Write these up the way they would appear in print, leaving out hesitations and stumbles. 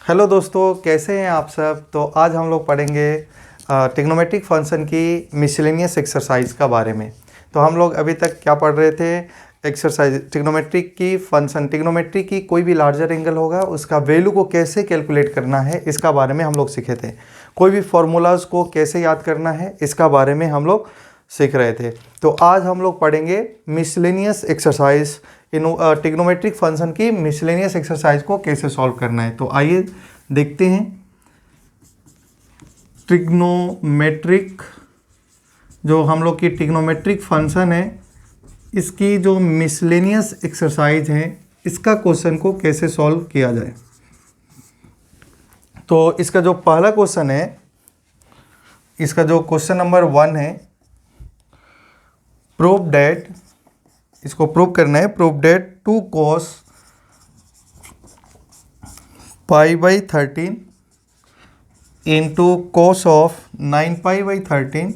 Hello दोस्तों, कैसे हैं आप सब। तो आज हम लोग पढ़ेंगे ट्रिग्नोमेट्रिक फंक्शन की मिसलेनियस एक्सरसाइज का बारे में। तो हम लोग अभी तक क्या पढ़ रहे थे, एक्सरसाइज ट्रिग्नोमेट्रिक की फंक्शन, ट्रिग्नोमेट्री की कोई भी लार्जर एंगल होगा उसका वैल्यू को कैसे कैलकुलेट करना है इसका बारे में हम लोग सीखे थे। कोई भी फार्मूलाज को कैसे याद करना है इसका बारे में हम लोग सीख रहे थे। तो आज हम लोग पढ़ेंगे miscellaneous exercise in trigonometric function की मिसलेनियस एक्सरसाइज को कैसे सॉल्व करना है। तो आइए देखते हैं। ट्रिग्नोमेट्रिक जो हम लोग की ट्रिग्नोमेट्रिक फंक्शन है इसकी जो मिसलेनियस एक्सरसाइज है इसका क्वेश्चन को कैसे सॉल्व किया जाए। तो इसका जो पहला क्वेश्चन है, इसका जो क्वेश्चन नंबर 1 है, प्रूव डेट, इसको प्रूव करना है। Prove that 2 cos π/13 into cos of 9π/13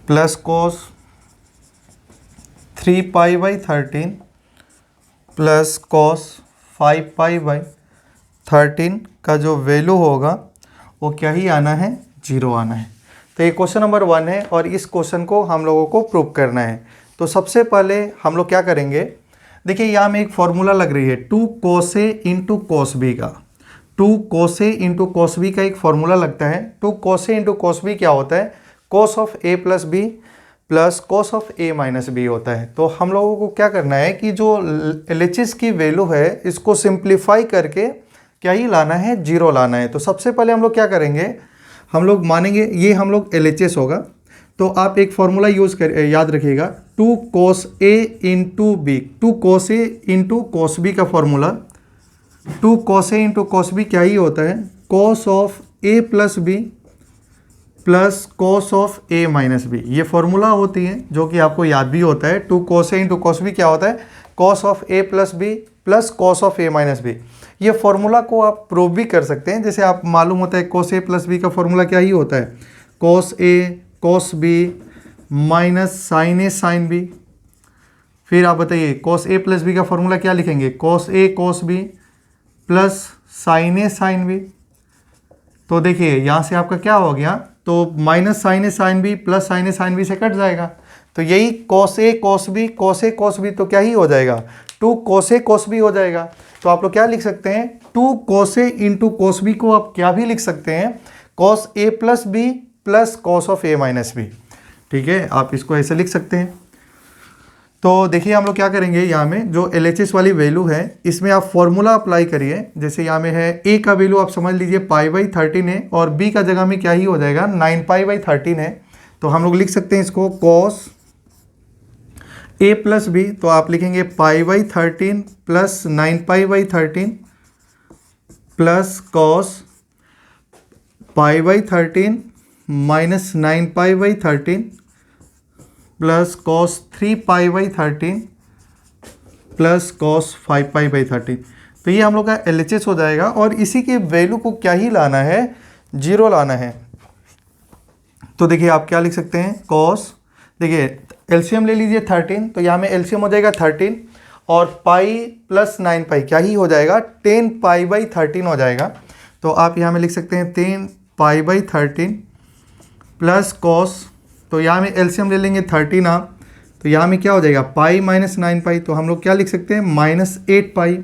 plus cos 3π/13 plus cos 5π/13 का जो वैल्यू होगा वो क्या ही आना है, 0 आना है। तो ये क्वेश्चन नंबर 1 है और इस क्वेश्चन को हम लोगों को प्रूव करना है। तो सबसे पहले हम लोग क्या करेंगे, देखिए यहाँ में एक फॉर्मूला लग रही है 2 cos A into cos B का। 2 cos A into cos B का एक फॉर्मूला लगता है। 2 cos A into cos B क्या होता है, cos of A plus B plus cos of A minus B होता है। तो हम लोगों को क्या करना है कि जो LHS की वैल्यू है इसको सिंप्लीफाई करके क्या ही लाना है, 0 लाना है। तो सबसे पहले हम लोग क्या करेंगे, हम लोग मानेंगे ये हम लोग LHS होगा। तो आप एक फॉर्मूला याद रखिएगा, 2 cos A into B, 2 cos A into cos B का formula, 2 cos A into cos B क्या ही होता है, cos of A plus B plus cos of A minus B। ये फॉर्मूला होती है जो कि आपको याद भी होता है। 2 cos A into cos B क्या होता है, cos of A plus B plus cos of A minus B। ये फॉर्मूला को आप प्रूव भी कर सकते हैं। जैसे आप मालूम होता है cos A प्लस B का फॉर्मूला क्या ही होता है, cos A cos B minus sin A sin B। फिर आप बताइए cos A प्लस B का फॉर्मूला क्या लिखेंगे, cos A cos B plus sin A sin B। तो देखिए यहाँ से आपका क्या हो गया, तो minus sin A sin B plus sin A sin B से कट जाएगा। तो यही cos A cos B, cos A cos B तो क्या ही हो जाएगा, 2 cos A cos B हो जाएगा। तो आप लोग क्या लिख सकते हैं, 2 cos A into cos B को आप क्या भी लिख सकते हैं, cos A plus B plus cos of A minus B। ठीक है, आप इसको ऐसे लिख सकते हैं। तो देखिए हम लोग क्या करेंगे, यहाँ में जो LHS वाली वैल्यू है इसमें आप फॉर्मूला अप्लाई करिए। जैसे यहाँ में है A का वैल्यू आप समझ लीजिए π/13 है और B का जगह में क्या ही हो जाएगा, 9π/13 है। तो हम लोग लिख सकते हैं इसको cos A प्लस B, तो आप लिखेंगे π/13 plus 9π/13 plus cos π/13 minus 9π/13 plus cos 3π/13 plus cos 5π/13। तो ये हम लोग का LHS हो जाएगा और इसी के वैल्यू को क्या ही लाना है, 0 लाना है। तो देखिए आप क्या लिख सकते हैं, cos, देखिए एलसीएम ले लीजिए 13, तो यहाँ में एलसीएम हो जाएगा 13 और पाई प्लस 9π क्या ही हो जाएगा, 10π/13 हो जाएगा। तो आप यहाँ में लिख सकते हैं 10π/13 प्लस cos, तो यहाँ में एलसीएम ले लेंगे 13 आप, तो यहाँ में क्या हो जाएगा, पाई माइनस 9π, तो हम लोग क्या लिख सकते हैं, minus 8π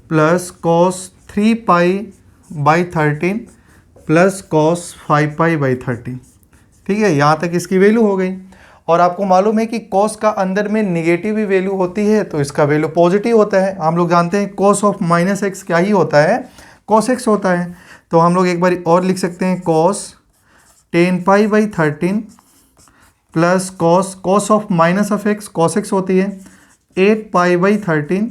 plus cos 3π/13 plus cos 5π/13। ठीक है, यहाँ तक इसकी वैल्यू हो गई। और आपको मालूम है कि cos का अंदर में नेगेटिव भी वैल्यू होती है तो इसका वैल्यू पॉजिटिव होता है। हम लोग जानते हैं cos ऑफ माइनस एक्स क्या ही होता है, cos x होता है। तो हम लोग एक बार और लिख सकते हैं cos 10π/13 plus cos of minus of x, cos x होती है 8π/13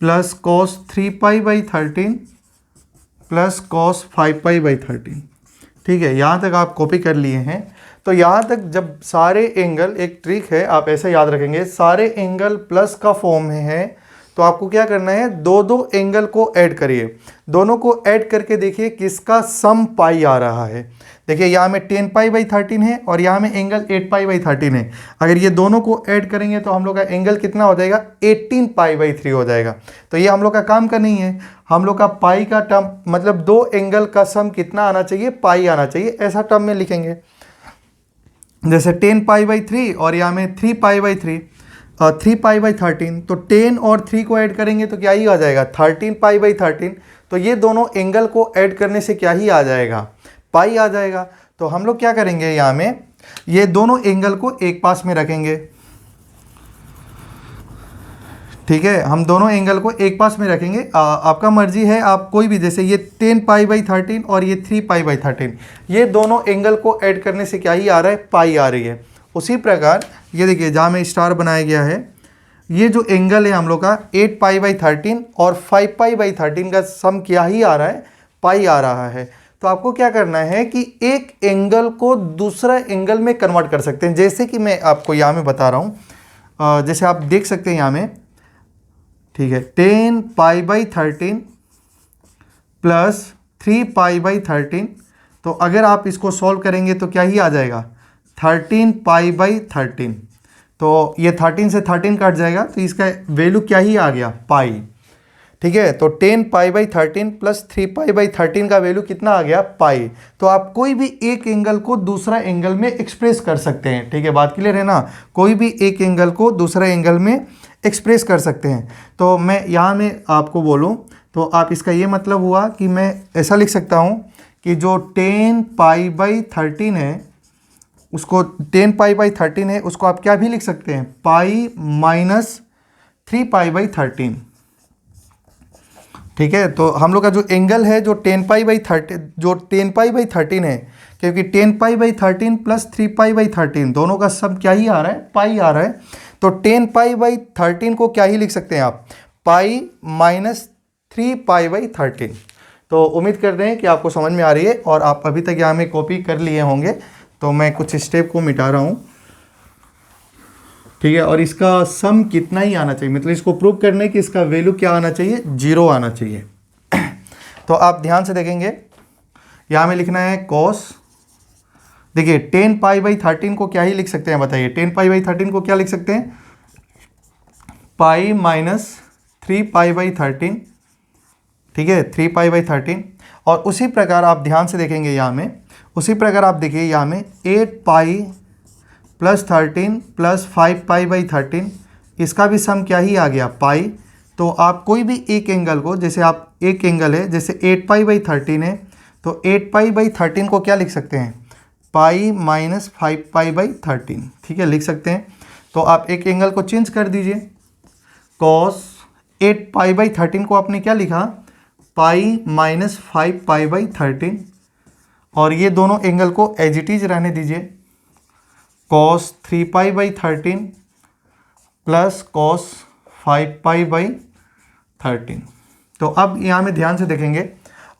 प्लस cos 3π/13 प्लस cos 5π/13। ठीक है, यहाँ तक आप कॉपी कर लिए हैं। तो यहाँ तक जब सारे एंगल, एक ट्रिक है आप ऐसे याद रखेंगे, सारे एंगल प्लस का फॉर्म में है तो आपको क्या करना है, दो दो एंगल को ऐड करिए, दोनों को ऐड करके देखिए किसका सम पाई आ रहा है। देखिए यहाँ में 10 पाई बाई 13 है और यहाँ में एंगल 8 पाई बाई 13 है। अगर ये दोनों को ऐड करेंगे तो हम लोग का एंगल कितना हो जाएगा, 18 पाई बाई 3 हो जाएगा। तो ये हम लोग का काम का नहीं है, हम लोग का पाई का टर्म मतलब दो एंगल का सम कितना आना चाहिए, पाई आना चाहिए, ऐसा टर्म में लिखेंगे। जैसे 10 पाई बाई 3 और यहाँ में 3 पाई बाई 3 और 3 पाई बाई 13, तो 10 और 3 को ऐड करेंगे तो क्या ही आ जाएगा, 13 पाई बाई 13। तो ये दोनों एंगल को ऐड करने से क्या ही आ जाएगा, पाई आ जाएगा। तो हम लोग क्या करेंगे, यहाँ में ये दोनों एंगल को एक पास में रखेंगे, ठीक है, हम दोनों एंगल को एक पास में रखेंगे। आपका मर्जी है, आप कोई भी, जैसे ये 10 पाई बाई 13 और ये 3 पाई बाई 13, ये दोनों एंगल को ऐड करने से क्या ही आ रहा है, पाई आ रही है। उसी प्रकार ये देखिए जहाँ में स्टार बनाया गया है, ये जो एंगल है हम लोग का 8 पाई बाई 13 और 5 पाई बाई 13 का सम क्या ही आ रहा है, पाई आ रहा है। तो आपको क्या करना है कि एक एंगल को दूसरा एंगल में कन्वर्ट कर सकते हैं, जैसे कि मैं आपको यहाँ में बता रहा हूँ। जैसे आप देख सकते हैं यहाँ में, ठीक है, 10 पाई बाई 13 प्लस 3 पाई बाई 13, तो अगर आप इसको सॉल्व करेंगे तो क्या ही आ जाएगा, 13 पाई बाई 13। तो ये 13 से 13 कट जाएगा, तो इसका वैल्यू क्या ही आ गया, पाई। ठीक है, तो 10 पाई बाई 13 प्लस 3 पाई बाई 13 का वैल्यू कितना आ गया, पाई। तो आप कोई भी एक एंगल को दूसरा एंगल में एक्सप्रेस कर सकते हैं, ठीक है, बात क्लियर है ना, कोई भी एक एंगल को दूसरा एंगल में एक्सप्रेस कर सकते हैं। तो मैं यहाँ में आपको बोलूँ तो आप इसका ये मतलब हुआ कि मैं ऐसा लिख सकता हूँ कि जो 10 पाई बाई 13 है उसको 10 पाई बाई 13 है उसको आप क्या भी लिख सकते हैं, पाई माइनस 3 पाई बाई 13। ठीक है, तो हम लोग का जो एंगल है जो 10 पाई बाई 13 है, क्योंकि 10 पाई बाई 13 प्लस 3 पाई बाई 13 दोनों का सब क्या ही आ रहा है, पाई आ रहा है। तो 10 पाई बाई 13 को क्या ही लिख सकते हैं आप, पाई माइनस 3 पाई बाई 13। तो उम्मीद करते हैं कि आपको समझ में आ रही है और आप अभी तक यहाँ में कॉपी कर लिए होंगे। तो मैं कुछ स्टेप को मिटा रहा हूँ, ठीक है, और इसका सम कितना ही आना चाहिए, मतलब इसको प्रूव करने की इसका वैल्यू क्या आना चाहिए, 0 आना चाहिए। तो आप ध्यान से देखेंगे, यहाँ में लिखना है कॉस, देखिए 10 पाई बाई 13 को क्या ही लिख सकते हैं, बताइए 10 पाई बाई 13 को क्या लिख सकते हैं, पाई माइनस 3 पाई बाई 13, ठीक है, 3 पाई बाई 13। और उसी प्रकार आप ध्यान से देखेंगे यहाँ में, उसी प्रकार आप देखिए यहाँ में 8 pi plus 13 plus 5 pi by 13, इसका भी सम क्या ही आ गया, पाई। तो आप कोई भी एक एंगल को, जैसे आप एक एंगल है जैसे 8 पाई बाई 13 है, तो 8 पाई बाई 13 को क्या लिख सकते हैं, पाई माइनस 5 पाई बाई 13, ठीक है, लिख सकते हैं। तो आप एक एंगल को चेंज कर दीजिए, कॉस 8 पाई बाई 13 को आपने क्या लिखा, पाई माइनस 5 पाई बाई 13, और ये दोनों एंगल को एज इट इज रहने दीजिए, cos 3 pi by 13 plus cos 5 pi by 13। तो अब यहाँ में ध्यान से देखेंगे,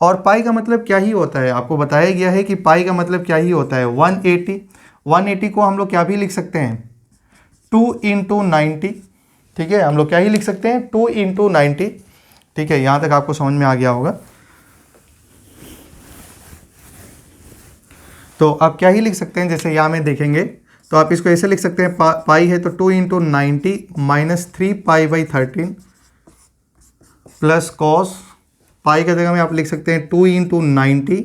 और पाई का मतलब क्या ही होता है, आपको बताया गया है कि पाई का मतलब क्या ही होता है, 180 को हम लोग क्या भी लिख सकते हैं, 2 इंटू 90, ठीक है, हम लोग क्या ही लिख सकते हैं, 2 इंटू 90, ठीक है, यहाँ तक आपको समझ में आ गया होगा। तो आप क्या ही लिख सकते हैं, जैसे यहाँ में देखेंगे तो आप इसको ऐसे लिख सकते हैं, पाई है तो 2 इंटू 90 minus 3 pi by 13 plus cos, pi का जगह में आप लिख सकते हैं 2 इंटू 90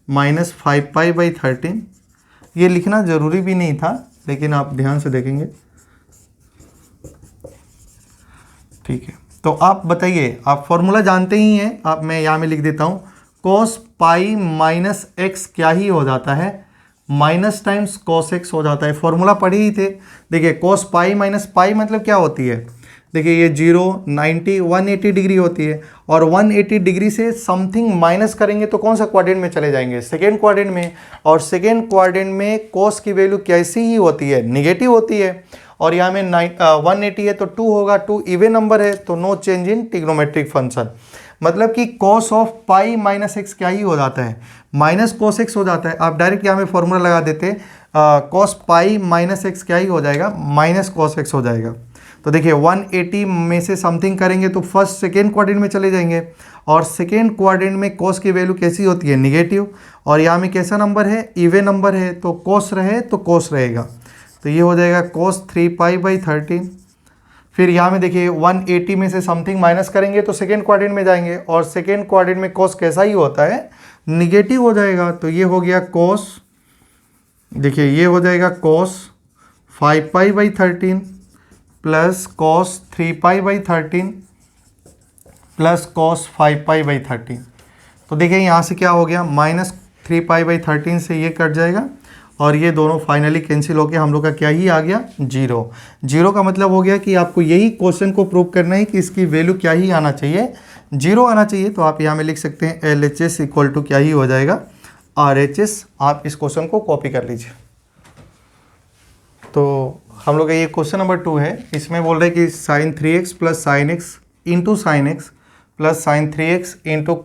माइनस 5 पाई बाई 13। ये लिखना ज़रूरी भी नहीं था, लेकिन आप ध्यान से देखेंगे, ठीक है। तो आप बताइए, आप फॉर्मूला जानते ही हैं, आप मैं यहाँ में लिख देता हूँ, कॉस पाई माइनस एक्स क्या ही हो जाता है, माइनस टाइम्स कॉस एक्स हो जाता है, फॉर्मूला पढ़े ही थे। देखिए कॉस पाई माइनस पाई मतलब क्या होती है, देखिए ये 0, 90, 180 डिग्री होती है, और 180 डिग्री से समथिंग माइनस करेंगे तो कौन सा क्वाड्रेंट में चले जाएंगे, सेकेंड क्वाड्रेंट में, और सेकेंड क्वाड्रेंट में कॉस की वैल्यू कैसी ही होती है, निगेटिव होती है। और यहाँ में 180 है तो 2 होगा, 2 इवन नंबर है तो no change in trigonometric function, मतलब कि cos of pi minus x क्या ही हो जाता है, माइनस कॉस एक्स हो जाता है। आप डायरेक्ट यहाँ में फॉर्मूला लगा देते, कॉस पाई माइनस एक्स क्या ही हो जाएगा, माइनस कॉस एक्स हो जाएगा। तो देखिए 180 में से समथिंग करेंगे तो फर्स्ट सेकेंड क्वाड्रेंट में चले जाएंगे, और सेकेंड क्वाड्रेंट में कॉस की वैल्यू कैसी होती है, निगेटिव, और यहाँ में कैसा नंबर है, इवन नंबर है, तो कॉस रहे तो कॉस रहेगा, तो ये हो जाएगा cos 3π/13। फिर यहाँ में देखिए 180 में से समथिंग माइनस करेंगे तो सेकेंड क्वाड्रेंट में जाएंगे, और सेकेंड क्वाड्रेंट में कॉस कैसा ही होता है, निगेटिव हो जाएगा, तो ये हो गया कॉस, देखिए ये हो जाएगा cos 5π/13 plus cos 3π/13 plus cos 5π/13। तो देखिए यहाँ से क्या हो गया, -3π/13 से ये कट जाएगा, और ये दोनों फाइनली कैंसिल होकर हम लोग का क्या ही आ गया, जीरो। जीरो का मतलब हो गया कि आपको यही क्वेश्चन को प्रूव करना है कि इसकी वैल्यू क्या ही आना चाहिए, जीरो आना चाहिए। तो आप यहाँ में लिख सकते हैं LHS इक्वल टू क्या ही हो जाएगा, RHS। आप इस क्वेश्चन को कॉपी कर लीजिए। तो हम लोग का ये क्वेश्चन नंबर 2 है, इसमें बोल रहे हैं कि sin 3x plus sign x into sine x plus sine 3x into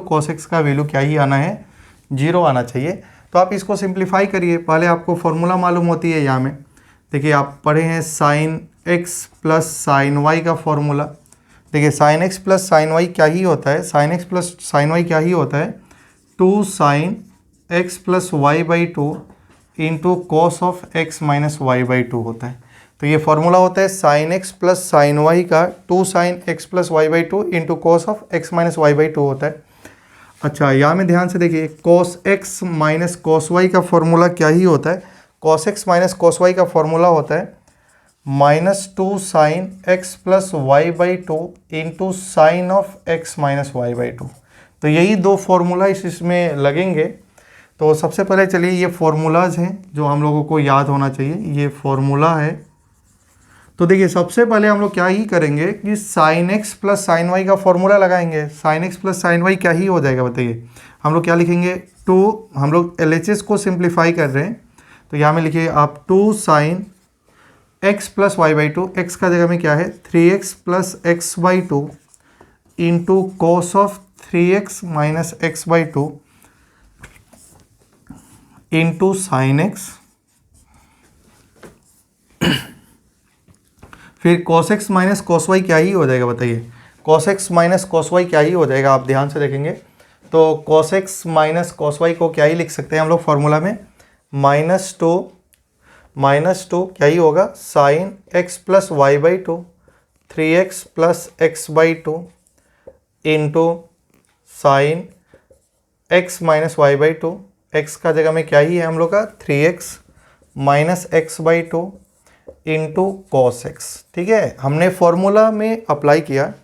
cos x का वैल्यू क्या ही आना है, जीरो आना चाहिए। तो आप इसको सिंप्लीफाई करिए। पहले आपको फॉर्मूला मालूम होती है, यहाँ में देखिए आप पढ़े हैं sine x plus sine y का फॉर्मूला। देखिए sine x plus sine y क्या ही होता है, sine x plus sine y क्या ही होता है, 2 sine x plus y by 2 into cos of x minus y by 2 होता है। तो ये फॉर्मूला होता है sine x plus sine y का 2 sine x plus y by 2 into cos of x minus y by 2 होता है। अच्छा, यहाँ में ध्यान से देखिए cos x minus cos y का फॉर्मूला क्या ही होता है, cos x minus cos y का फॉर्मूला होता है -2 sine x plus y by 2 into sine of x minus y by 2। तो यही दो फॉर्मूला इसमें लगेंगे। तो सबसे पहले चलिए ये फॉर्मूलाज हैं जो हम लोगों को याद होना चाहिए, ये फॉर्मूला है। तो देखिए सबसे पहले हम लोग क्या ही करेंगे कि sine x plus sine y का फॉर्मूला लगाएंगे। Sine x plus sine y क्या ही हो जाएगा बताइए, हम लोग क्या लिखेंगे, 2, हम लोग LHS को सिंप्लीफाई कर रहे हैं, तो यहाँ में लिखिए आप 2 sine x plus y by 2, x का जगह में क्या है 3x plus x by 2 into cos of 3x minus x by 2 into sine x, फिर cos x minus cos y क्या ही हो जाएगा बताइए, cos x minus cos y क्या ही हो जाएगा, आप ध्यान से देखेंगे तो cos x minus cos y को क्या ही लिख सकते हैं हम लोग फॉर्मूला में, -2 क्या ही होगा sine x plus y by 2 3x plus x by 2 into sine x minus y by 2, x का जगह में क्या ही है हम लोग का 3x minus x by 2 into cos x. ठीक है, हमने फॉर्मूला में अप्लाई किया।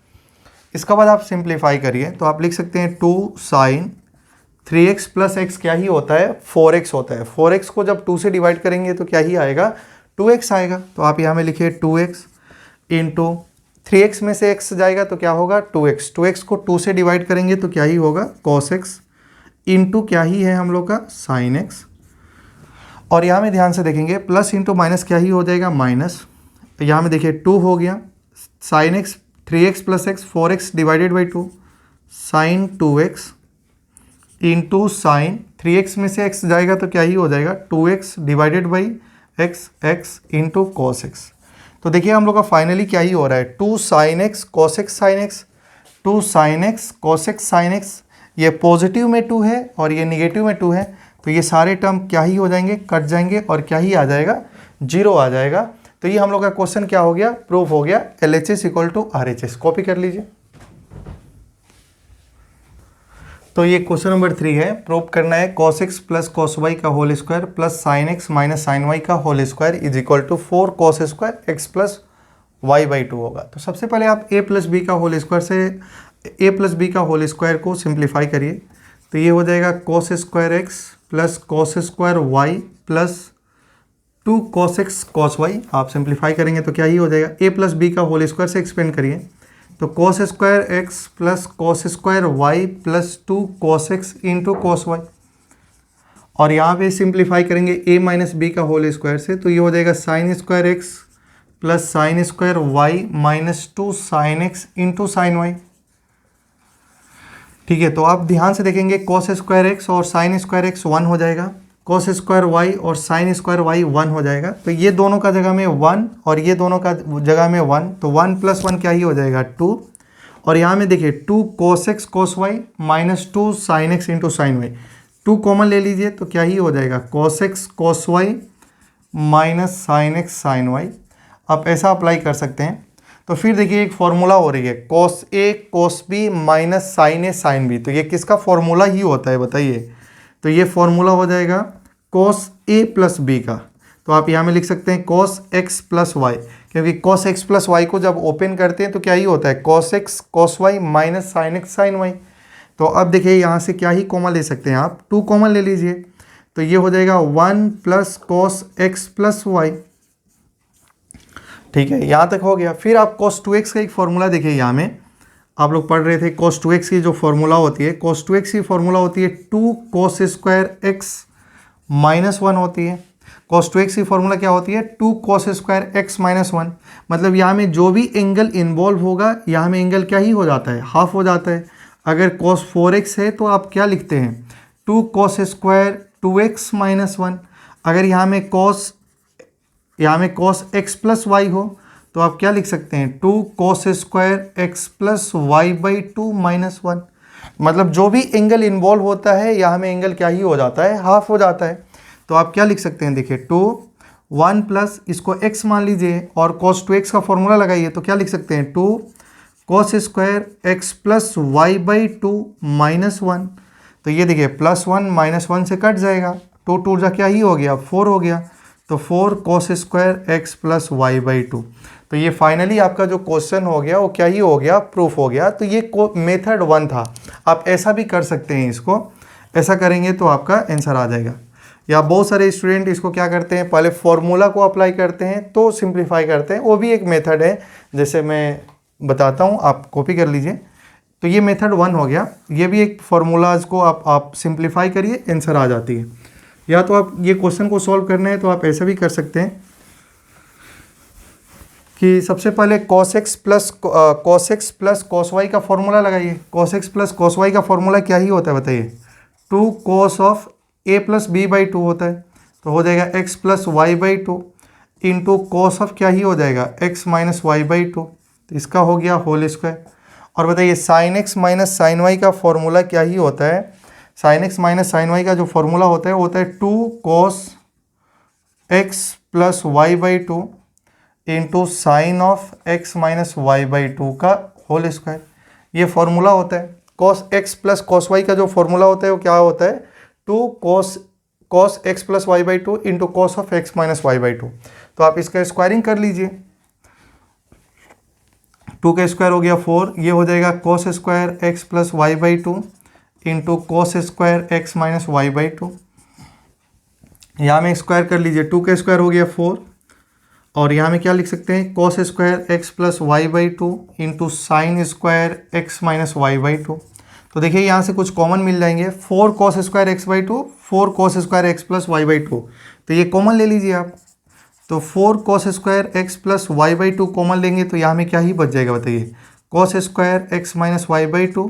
इसका बाद आप सिंप्लीफाई करिए तो आप लिख सकते हैं 2 साइन 3x प्लस एक्स क्या ही होता है 4x होता है। 4x को जब 2 से डिवाइड करेंगे तो क्या ही आएगा 2x आएगा। तो आप यहाँ में लिखिए 2x इंटू 3x में से x जाएगा तो क्या होगा 2x, 2x को 2 से डिवाइड करेंगे तो क्या ही होगा cos x इंटू क्या ही है हम लोग का साइन एक्स। और यहाँ में ध्यान से देखेंगे प्लस इंटू माइनस क्या ही हो जाएगा माइनस। यहाँ में देखिए 2 हो गया sine x 3x plus x 4x divided by 2 sine 2x into sine 3x में से x जाएगा तो क्या ही हो जाएगा 2x divided by x into cos x. तो देखिए हम लोग का फाइनली क्या ही हो रहा है 2 sine x cos x sine x, 2 sine x cos x sine x. ये पॉजिटिव में 2 है और ये निगेटिव में 2 है, तो ये सारे टर्म क्या ही हो जाएंगे कट जाएंगे और क्या ही आ जाएगा 0 आ जाएगा। तो ये हम लोग का क्वेश्चन क्या हो गया प्रूफ हो गया LHS equal to RHS। Copy कर लीजिए। तो ये क्वेश्चन नंबर 3 है, प्रूव करना है cos x plus cos y का whole square plus sin x minus sin y का whole square is equal to 4 cos square x plus y by 2 होगा। तो सबसे पहले आप a प्लस बी का होल स्क्वायर से a प्लस बी का होल स्क्वायर को सिंप्लीफाई करिए तो ये हो जाएगा cos square x plus cos square y plus 2 cos x cos y। आप सिंप्लीफाई करेंगे तो क्या ही हो जाएगा a प्लस बी का होल स्क्वायर से एक्सपेंड करिए तो cos square x plus cos square y plus 2 cos x into cos y। और यहाँ पे सिंप्लीफाई करेंगे a माइनस बी का होल स्क्वायर से तो ये हो जाएगा sine square x plus sine square y minus 2 sine x into sine y। ठीक है, तो आप ध्यान से देखेंगे cos स्क्वायर x और साइन स्क्वायर x 1 हो जाएगा, कॉस स्क्वायर वाई और साइन स्क्वायर वाई 1 हो जाएगा। तो ये दोनों का जगह में 1 और ये दोनों का जगह में 1, तो 1 + 1 क्या ही हो जाएगा 2। और यहाँ में देखिए 2 cos x cos y minus 2 sin x into sine y, 2 common ले लीजिए तो क्या ही हो जाएगा cos x cos y minus sin x sin y। आप ऐसा अप्लाई कर सकते हैं। तो फिर देखिए एक फॉर्मूला हो रही है cos a cos b minus sin a sin b, तो ये किसका फॉर्मूला ही होता है बताइए। तो ये फॉर्मूला हो जाएगा cos a प्लस b का। तो आप यहाँ में लिख सकते हैं cos x प्लस वाई, क्योंकि cos x प्लस वाई को जब ओपन करते हैं तो क्या ही होता है cos x cos y minus sin x sin y। तो अब देखिए यहाँ से क्या ही कॉमन ले सकते हैं आप, 2 कॉमन ले लीजिए तो ये हो जाएगा 1 plus cos x plus y. ठीक है, यहाँ तक हो गया। फिर आप cos 2x का एक फॉर्मूला देखिए, यहाँ में आप लोग पढ़ रहे थे cos 2x की जो फॉर्मूला होती है, cos 2x की फॉर्मूला होती है 2 cos स्क्वायर x माइनस 1 होती है। cos 2x की फॉर्मूला क्या होती है 2 cos स्क्वायर x माइनस 1। मतलब यहाँ में जो भी एंगल इन्वॉल्व होगा यहाँ में एंगल क्या ही हो जाता है, हाफ हो जाता है। अगर cos 4x है तो आप क्या लिखते हैं 2 cos स्क्वायर 2x माइनस 1। अगर यहाँ में cos x प्लस वाई हो तो आप क्या लिख सकते हैं 2 cos square x plus y by 2 minus 1। मतलब जो भी एंगल इन्वॉल्व होता है यहाँ में एंगल क्या ही हो जाता है, हाफ हो जाता है। तो आप क्या लिख सकते हैं देखिए 2 1 प्लस इसको x मान लीजिए और cos 2x का फॉर्मूला लगाइए तो क्या लिख सकते हैं 2 cos square x plus y by 2 minus 1। तो ये देखिए +1 -1 से कट जाएगा, 2 2 जा क्या ही हो गया 4 हो गया। तो 4 cos square x plus y by 2। तो ये फाइनली आपका जो क्वेश्चन हो गया वो क्या ही हो गया, प्रूफ हो गया। तो ये मेथड 1 था। आप ऐसा भी कर सकते हैं, इसको ऐसा करेंगे तो आपका आंसर आ जाएगा। या बहुत सारे स्टूडेंट इसको क्या करते हैं, पहले फॉर्मूला को अप्लाई करते हैं तो सिंप्लीफाई करते हैं, वो भी एक मेथड है, जैसे मैं बताता हूँ, आप कॉपी कर लीजिए। तो ये मेथड 1 हो गया। ये भी एक फार्मूलाज को आप सिंप्लीफाई करिए, आंसर आ जाती है। या तो आप ये क्वेश्चन को सॉल्व करना है तो आप ऐसा भी कर सकते हैं कि सबसे पहले cos x plus cos y का फॉर्मूला लगाइए। cos x plus cos y का फॉर्मूला क्या ही होता है बताइए 2 cos of a plus b by 2 होता है। तो हो जाएगा x plus y by 2 into cos of क्या ही हो जाएगा x माइनस वाई बाई 2। तो इसका हो गया होल स्क्वायर। और बताइए sin x minus sine y का फॉर्मूला क्या ही होता है, sin x minus sine y का जो फॉर्मूला होता है वो होता है 2 cos x plus y by 2 into sine of x minus y by 2 का होल स्क्वायर। ये फॉर्मूला होता है। cos x plus cos y का जो फॉर्मूला होता है वो क्या होता है 2 cos x plus y by 2 into cos of x minus y by 2। तो आप इसका स्क्वायरिंग कर लीजिए, 2 का स्क्वायर हो गया 4, ये हो जाएगा cos square x plus y by 2 into cos square x minus y by 2। यहाँ में स्क्वायर कर लीजिए, 2 का स्क्वायर हो गया 4 और यहाँ में क्या लिख सकते हैं cos square x plus y by 2 into sine square x minus y by 2। तो देखिए यहाँ से कुछ कॉमन मिल जाएंगे, 4 cos square x by 2, 4 cos square x plus y by 2। तो ये कॉमन ले लीजिए आप। तो 4 cos square x plus y by 2 common लेंगे तो यहाँ में क्या ही बच जाएगा बताइए cos square x minus y by 2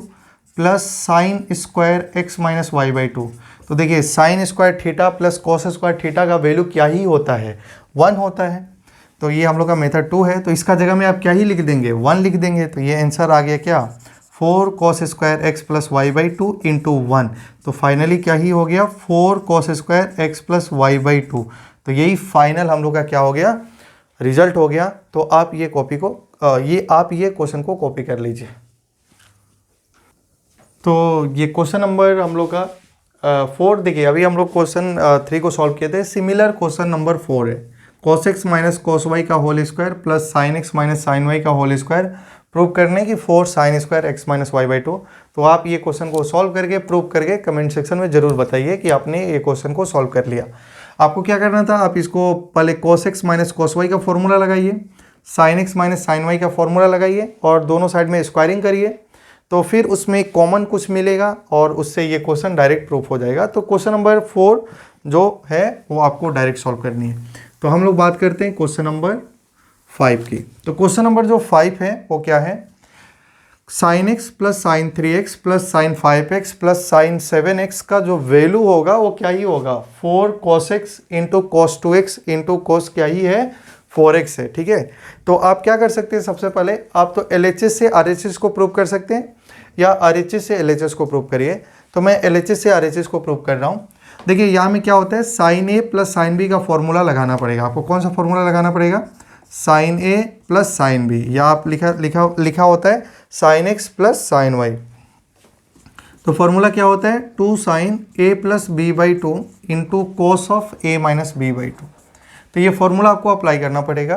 plus sine square x minus y by 2। तो देखिए sine square theta plus cos square theta का वैल्यू क्या ही होता है 1 होता है। तो ये हम लोग का मेथड 2 है। तो इसका जगह में आप क्या ही लिख देंगे 1 लिख देंगे। तो ये आंसर आ गया क्या 4 cos square x plus y by 2 into 1। तो फाइनली क्या ही हो गया 4 cos square x plus y by 2। तो यही फाइनल हम लोग का क्या हो गया रिजल्ट हो गया। तो आप ये ये क्वेश्चन को कॉपी कर लीजिए। तो ये क्वेश्चन नंबर हम लोग का 4 देखिए, अभी हम लोग क्वेश्चन 3 को सॉल्व किए थे। सिमिलर क्वेश्चन नंबर 4 है cos x minus cos y का whole square plus sin x minus sin y का होल स्क्वायर प्रूव करने की 4 sin square x minus y by 2। तो आप ये क्वेश्चन को सॉल्व करके प्रूव करके कमेंट सेक्शन में ज़रूर बताइए कि आपने ये क्वेश्चन को सॉल्व कर लिया। आपको क्या करना था, आप इसको पहले cos x minus cos y का फॉर्मूला लगाइए, sin x minus sin y का फॉर्मूला लगाइए और दोनों साइड में स्क्वायरिंग करिए। तो फिर उसमें कॉमन कुछ मिलेगा और उससे ये क्वेश्चन डायरेक्ट प्रूफ हो जाएगा। तो क्वेश्चन नंबर 4 जो है वो आपको डायरेक्ट सॉल्व करनी है। तो हम लोग बात करते हैं क्वेश्चन नंबर 5 की। तो क्वेश्चन नंबर जो 5 है वो क्या है, sine x plus sine 3x plus sine 5x plus sine 7x का जो वैल्यू होगा वो क्या ही होगा, 4 cos x into cos 2x into cos क्या ही है 4x है। ठीक है, तो आप क्या कर सकते हैं, सबसे पहले आप तो LHS से RHS को प्रूव कर सकते हैं या RHS से LHS को प्रूव करिए। तो मैं LHS से RHS को प्रूव कर रहा हूँ। देखिए यहाँ में क्या होता है, sine a plus sine b का फॉर्मूला लगाना पड़ेगा आपको। कौन सा फॉर्मूला लगाना पड़ेगा, sine a plus sine b, या आप लिखा होता है sine x plus sine y. तो फॉर्मूला क्या होता है, 2 sine a plus b by 2 into cos of a minus B by 2। तो ये फॉर्मूला आपको अप्लाई करना पड़ेगा।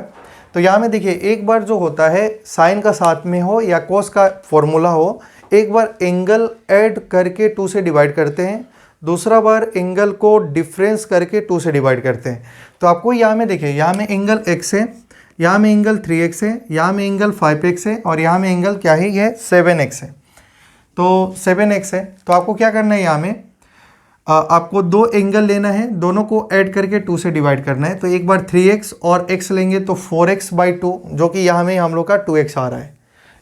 तो यहाँ में देखिए एक बार जो होता है साइन का साथ में हो या कोस का फॉर्मूला हो, एक बार एंगल ऐड करके 2 से डिवाइड करते हैं, दूसरा बार एंगल को डिफरेंस करके 2 से डिवाइड करते हैं। तो आपको यहाँ में देखिए, यहाँ में एंगल x है, यहाँ में एंगल 3x है, यहाँ में एंगल 5x है और यहाँ में एंगल क्या ही है 7x है। तो 7x है, तो आपको क्या करना है, यहाँ में आपको 2 एंगल लेना है, दोनों को ऐड करके 2 से डिवाइड करना है। तो एक बार 3x और x लेंगे तो 4x बाई 2, जो कि यहाँ में हम लोग का 2x आ रहा है।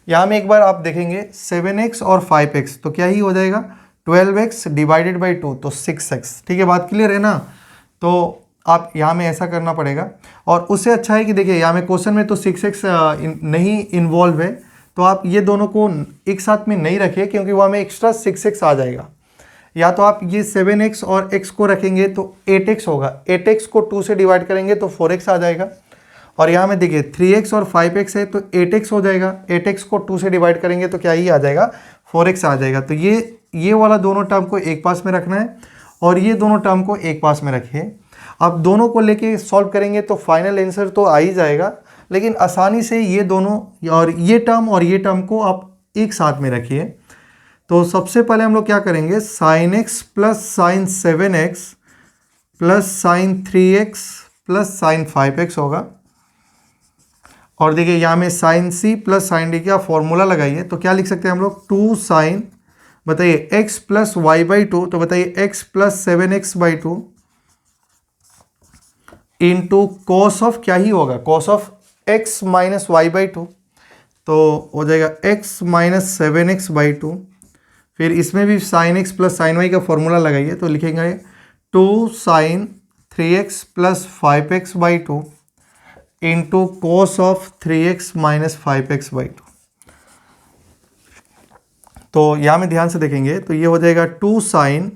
यहाँ में एक बार आप देखेंगे 7x और 5x, तो क्या ही हो जाएगा 12x डिवाइडेड बाई 2, तो 6x। ठीक है, बात क्लियर है ना। तो आप यहाँ में ऐसा करना पड़ेगा। और उससे अच्छा है कि देखिए यहाँ में क्वेश्चन में तो 6x नहीं इन्वॉल्व है, तो आप ये दोनों को एक साथ में नहीं रखिए क्योंकि वहाँ में एक्स्ट्रा 6x आ जाएगा। या तो आप ये 7x और x को रखेंगे तो 8x होगा, 8x को 2 से डिवाइड करेंगे तो 4x आ जाएगा। और यहाँ में देखिए 3x और 5x है तो 8x हो जाएगा, 8x को 2 से डिवाइड करेंगे तो क्या ही आ जाएगा 4x आ जाएगा। तो ये वाला दोनों टर्म को एक पास में रखना है और ये दोनों टर्म को एक पास में रखिए। आप दोनों को लेके सॉल्व करेंगे तो फाइनल आंसर तो आ ही जाएगा, लेकिन आसानी से ये दोनों और ये टर्म को आप एक साथ में रखिए। तो सबसे पहले हम लोग क्या करेंगे, sine x plus sine 7x plus sine 3x plus sine 5x होगा। और देखिए यहाँ में sine c plus sine d का फॉर्मूला लगाइए, तो क्या लिख सकते हैं हम लोग, 2 साइन, बताइए x प्लस वाई बाई 2, तो बताइए x plus 7x by 2 into cos of क्या ही होगा, cos of x minus y by 2, तो हो जाएगा x माइनस 7x बाई 2। फिर इसमें भी sine x plus sine y का फॉर्मूला लगाइए, तो लिखेंगे 2 sine 3x plus 5x by 2 into cos of 3x minus 5x by 2। तो यहाँ में ध्यान से देखेंगे तो ये हो जाएगा 2 साइन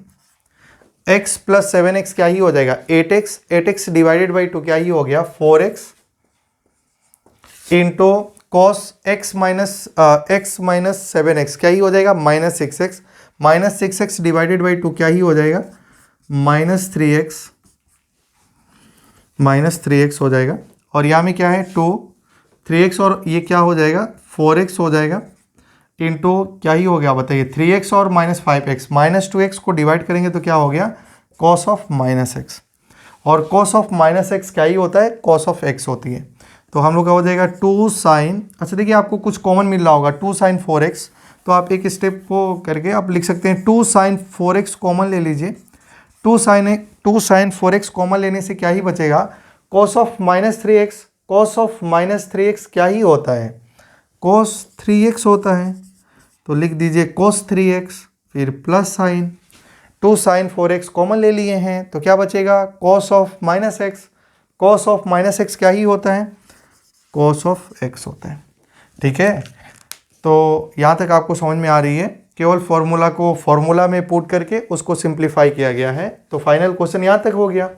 x प्लस 7x क्या ही हो जाएगा 8x, 8x डिवाइडेड बाई 2 क्या ही हो गया 4x into cos x minus 7x क्या ही हो जाएगा minus 6x, minus 6x divided by 2 क्या ही हो जाएगा माइनस 3x हो जाएगा। और यहाँ में क्या है 2 3x और ये क्या हो जाएगा 4x हो जाएगा इंटू क्या ही हो गया बताइए 3x और माइनस 5x, माइनस 2x को डिवाइड करेंगे तो क्या हो गया कॉस ऑफ माइनस x। और कॉस ऑफ माइनस x क्या ही होता है, कॉस ऑफ x होती है। तो हम लोग का हो जाएगा 2 साइन, अच्छा देखिए आपको कुछ कॉमन मिल रहा होगा 2 साइन 4x, तो आप एक स्टेप को करके आप लिख सकते हैं 2 साइन 4x कॉमन ले लीजिए। 2 साइन 4x कॉमन लेने से क्या ही बचेगा cos of minus 3x, cos of minus 3x क्या ही होता है कॉस 3x होता है, तो लिख दीजिए cos 3x, फिर plus sign 2 sign 4x common ले लिए हैं तो क्या बचेगा cos of minus x, cos of minus x क्या ही होता है cos ऑफ x होता है। ठीक है, तो यहाँ तक आपको समझ में आ रही है, केवल फॉर्मूला को फॉर्मूला में पुट करके उसको सिंप्लीफाई किया गया है। तो फाइनल क्वेश्चन यहाँ तक हो गया।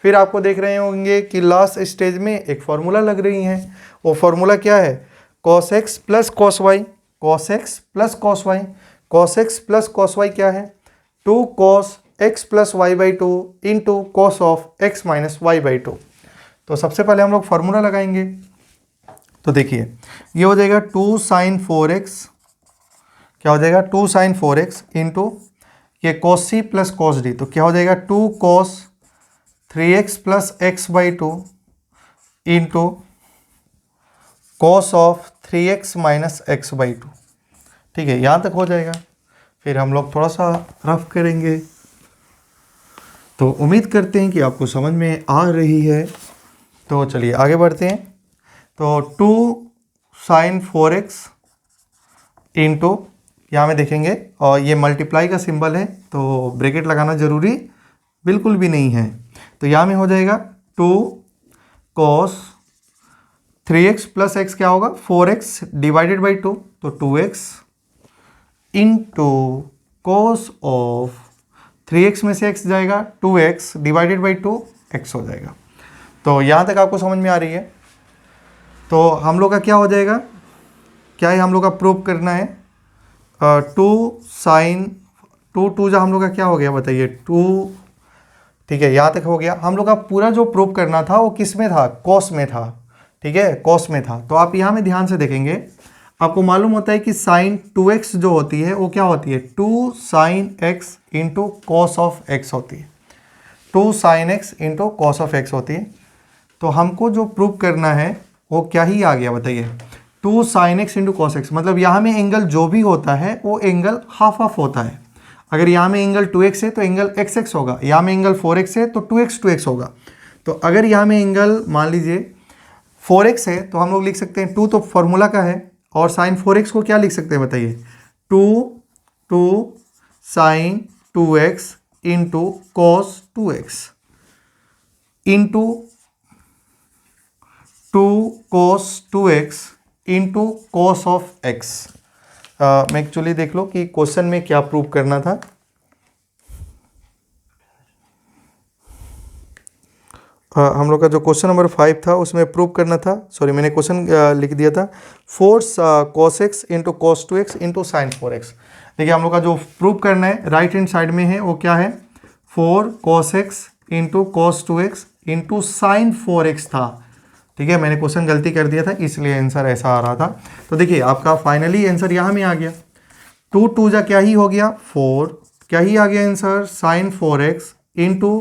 फिर आपको देख रहे होंगे कि लास्ट स्टेज में एक फार्मूला लग रही है, वो फार्मूला क्या है cos x plus cos y, cos x plus cos y, cos x plus cos y क्या है 2 cos x plus y by 2 into cos of x minus y by 2। तो सबसे पहले हम लोग फार्मूला लगाएंगे, तो देखिए ये हो जाएगा 2 साइन 4x, क्या हो जाएगा 2 साइन 4x इंटू ये cos c plus cos d, तो क्या हो जाएगा 2 cos 3x plus x by 2 into cos of 3x minus x by 2। ठीक है, यहाँ तक हो जाएगा। फिर हम लोग थोड़ा सा रफ करेंगे, तो उम्मीद करते हैं कि आपको समझ में आ रही है। तो चलिए आगे बढ़ते हैं। तो 2 साइन 4x इंटू, यहाँ में देखेंगे और ये मल्टीप्लाई का सिंबल है तो ब्रैकेट लगाना ज़रूरी बिल्कुल भी नहीं है। तो यहाँ में हो जाएगा 2 cos 3x प्लस एक्स क्या होगा 4x डिवाइडेड बाई 2, तो 2x into cos of 3x में से x जाएगा 2x डिवाइडेड बाई 2 x हो जाएगा। तो यहाँ तक आपको समझ में आ रही है। तो हम लोग का क्या हो जाएगा, क्या है हम लोग का प्रूव करना है 2 sin 2 जो हम लोग का क्या हो गया बताइए 2, ठीक है यहाँ तक हो गया। हम लोग का पूरा जो प्रूव करना था वो किस में था, कॉस में था, ठीक है कॉस में था। तो आप यहाँ में ध्यान से देखेंगे, आपको मालूम होता है कि साइन 2x जो होती है वो क्या होती है 2 sin x into cos of x होती है, 2 sin x into cos of x होती है। तो हमको जो प्रूव करना है वो क्या ही आ गया बताइए 2 sin x into cos x, मतलब यहाँ में एंगल जो भी होता है वो एंगल हाफ हाफ होता है। अगर यहाँ में एंगल 2x है तो एंगल xx होगा, यहाँ में एंगल 4x है तो 2x होगा। तो अगर यहाँ में एंगल मान लीजिए 4x है तो हम लोग लिख सकते हैं 2 तो फॉर्मूला का है, और साइन 4x को क्या लिख सकते हैं बताइए 2 sine 2x into cos 2x into 2 cos 2x into cos of x। मैं एक्चुअली देख लो कि क्वेश्चन में क्या प्रूव करना था। हम लोग का जो क्वेश्चन नंबर 5 था उसमें प्रूव करना था, सॉरी मैंने क्वेश्चन लिख दिया था 4 cos x into cos 2x into sign 4x। देखिए हम लोग का जो प्रूव करना है राइट हैंड साइड में है वो क्या है 4 cos x into cos 2x into sign 4x था, ठीक है मैंने क्वेश्चन गलती कर दिया था इसलिए आंसर ऐसा आ रहा था। तो देखिए आपका फाइनली आंसर यहाँ में आ गया 2 2 जा क्या ही हो गया 4, क्या ही आ गया answer sine 4x into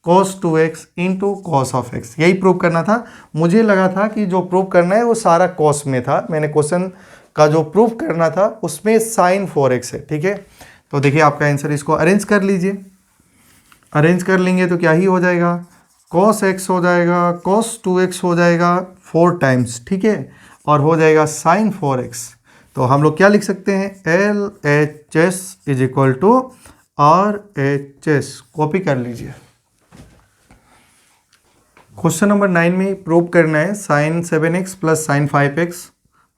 cos 2x into cos of x। यही प्रूव करना था। मुझे लगा था कि जो प्रूव करना है वो सारा कॉस में था, मैंने क्वेश्चन का जो प्रूव करना था उसमें साइन 4x है, ठीक है। तो देखिए आपका आंसर, इसको अरेंज कर लीजिए, अरेंज कर लेंगे तो क्या ही हो जाएगा cos x हो जाएगा cos 2x हो जाएगा 4 टाइम्स, ठीक है, और हो जाएगा sin 4x। तो हम लोग क्या लिख सकते हैं LHS is equal to RHS, copy कर लीजिए। क्वेश्चन नंबर 9 में प्रूव करना है sin 7x plus sin 5x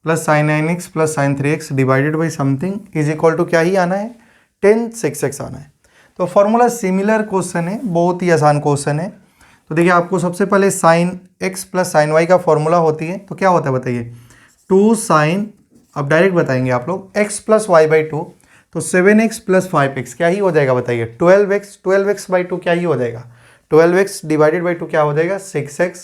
plus sin 9x plus sin 3x divided by something is equal to क्या ही आना है 10 6x आना है। तो फॉर्मूला सिमिलर क्वेश्चन है, बहुत ही आसान क्वेश्चन है। तो देखिए आपको सबसे पहले sine x plus sine y का फॉर्मूला होती है तो क्या होता है बताइए 2 साइन, अब डायरेक्ट बताएंगे आप लोग x प्लस वाई बाई 2, तो 7x प्लस 5x क्या ही हो जाएगा बताइए 12x बाई 2 क्या ही हो जाएगा 12x डिवाइडेड बाई 2 क्या हो जाएगा 6x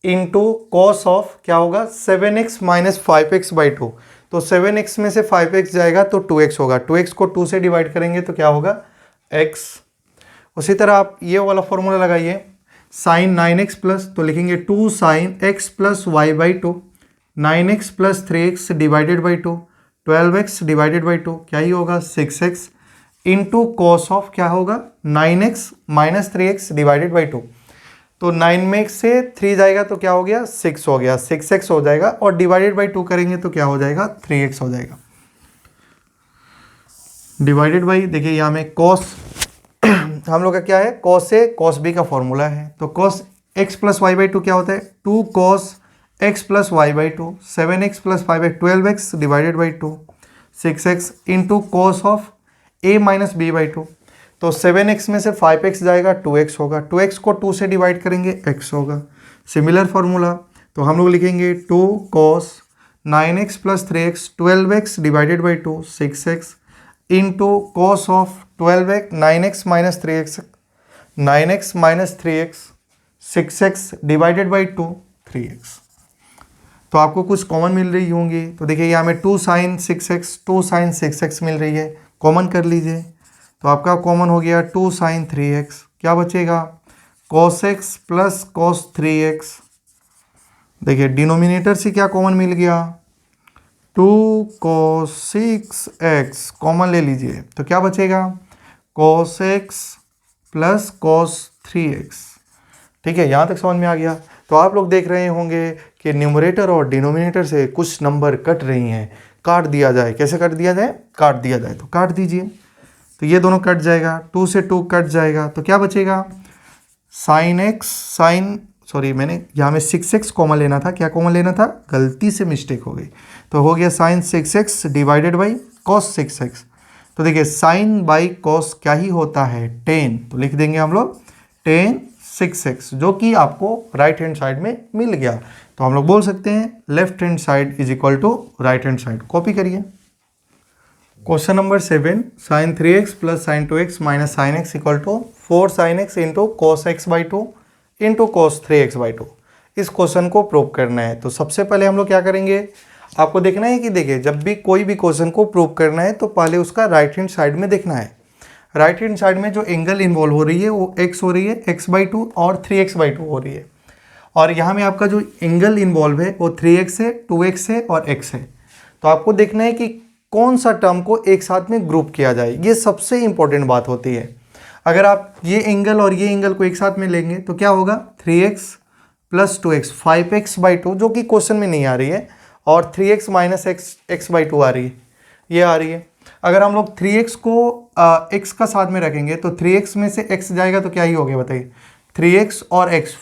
इंटू कॉस ऑफ क्या होगा 7x माइनस 5x बाई 2, तो 7x में से 5x जाएगा तो 2x होगा, 2x को 2 से डिवाइड करेंगे तो क्या होगा x। उसी तरह आप ये वाला फॉर्मूला लगाइए साइन 9x प्लस, तो लिखेंगे 2 sine x plus y by 2, 9x plus 3x divided by 2, 12x divided by 2 क्या ही होगा 6x इंटू कॉस ऑफ क्या होगा 9x minus 3x divided by 2, तो 9 में से 3 जाएगा तो क्या हो गया 6 हो गया, 6x हो जाएगा, और डिवाइडेड बाई 2 करेंगे तो क्या हो जाएगा 3x हो जाएगा डिवाइडेड बाई। देखिए यहाँ में कॉस हम लोग का क्या है कॉस ए कॉस बी का फॉर्मूला है, तो cos x plus y by 2 क्या होता है 2 cos x plus y by 2, 7x plus 5x 12x divided by 2, 6x into cos of a minus B by 2, तो 7x में से 5x जाएगा 2x होगा, 2x को 2 से डिवाइड करेंगे x होगा। सिमिलर फार्मूला तो हम लोग लिखेंगे 2 cos 9x plus 3x 12x divided by 2 6x into cos of 12x 9x minus 3x 9x minus 3x 6x divided by 2 3x। तो आपको कुछ कॉमन मिल रही होंगी, तो देखिए यहाँ में 2 साइन 6x मिल रही है, कॉमन कर लीजिए तो आपका कॉमन हो गया 2 साइन 3x, क्या बचेगा cos x plus cos 3x। देखिए डिनोमिनेटर से क्या कॉमन मिल गया 2 cos 6x कॉमन ले लीजिए तो क्या बचेगा cos x plus cos 3x, ठीक है यहाँ तक समझ में आ गया। तो आप लोग देख रहे होंगे कि न्यूमरेटर और डिनोमिनेटर से कुछ नंबर कट रही हैं, काट दिया जाए। कैसे काट दिया जाए? काट दिया जाए। तो काट दीजिए, तो ये दोनों कट जाएगा, 2 से 2 कट जाएगा, तो क्या बचेगा? साइन एक्स मैंने यहाँ में 6x कॉमन लेना था। क्या कॉमन लेना था? गलती से मिस्टेक हो गई। तो हो गया sign 6x divided by cos 6x। तो देखिए साइन बाई कॉस क्या ही होता है? 10। तो लिख देंगे हम लोग 10 6x, जो कि आपको राइट हैंड साइड में मिल गया। तो हम लोग बोल सकते हैं left hand side is equal to right hand side. Copy करिए। Question number 7, sine 3x plus sine 2x minus sine x equal to 4 sine x into cos x by 2 into cos 3x by 2। इस question को prove करना है। तो सबसे पहले हम लोग क्या करेंगे, आपको देखना है कि देखिए जब भी कोई भी क्वेश्चन को प्रूव करना है तो पहले उसका राइट हैंड साइड में देखना है। राइट हैंड साइड में जो एंगल इन्वॉल्व हो रही है वो x हो रही है x बाई 2 और 3x बाई 2 हो रही है। और यहाँ में आपका जो एंगल इन्वॉल्व है वो 3x है, 2x है और x है। तो आपको देखना है कि कौन सा टर्म को एक साथ में ग्रुप किया जाए। ये सबसे इंपॉर्टेंट बात होती है। अगर आप ये एंगल और ये एंगल को एक साथ में लेंगे तो क्या होगा? 3x plus 2x 5x by 2, जो कि क्वेश्चन में नहीं आ रही है, और 3x माइनस x बाई 2 आ रही है, ये आ रही है। अगर हम लोग 3x को x का साथ में रखेंगे तो 3x में से x जाएगा तो क्या ही हो गया बताइए? 3x और x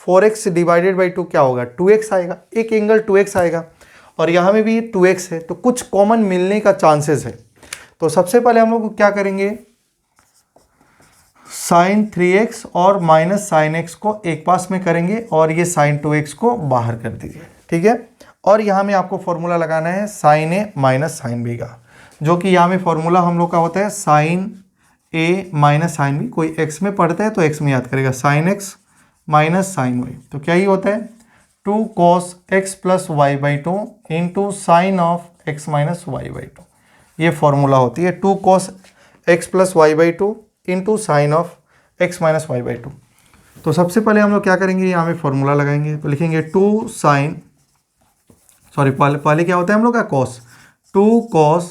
4x डिवाइडेड बाई 2 क्या होगा? 2x आएगा। एक एंगल 2x आएगा और यहाँ में भी 2x है, तो कुछ कॉमन मिलने का चांसेस है। तो सबसे पहले हम लोग क्या करेंगे, साइन 3x और माइनस साइन एक्स को एक पास में करेंगे और ये साइन 2x को बाहर कर दीजिए, ठीक है। और यहाँ में आपको फॉर्मूला लगाना है साइन ए माइनस साइन बी का, जो कि यहाँ में फॉर्मूला हम लोग का होता है साइन ए माइनस साइन बी। कोई x में पढ़ता है तो x में याद करेगा, sine x minus sine y. तो क्या ही होता है? 2 cos x plus y by 2 into sine of x minus y by 2। ये फॉर्मूला होती है 2 cos x plus y by 2 into sine of x minus y by 2। तो सबसे पहले हम लोग क्या करेंगे, यहाँ में फॉर्मूला लगाएंगे। तो लिखेंगे पहले क्या होता है हम लोग का? Cos 2 cos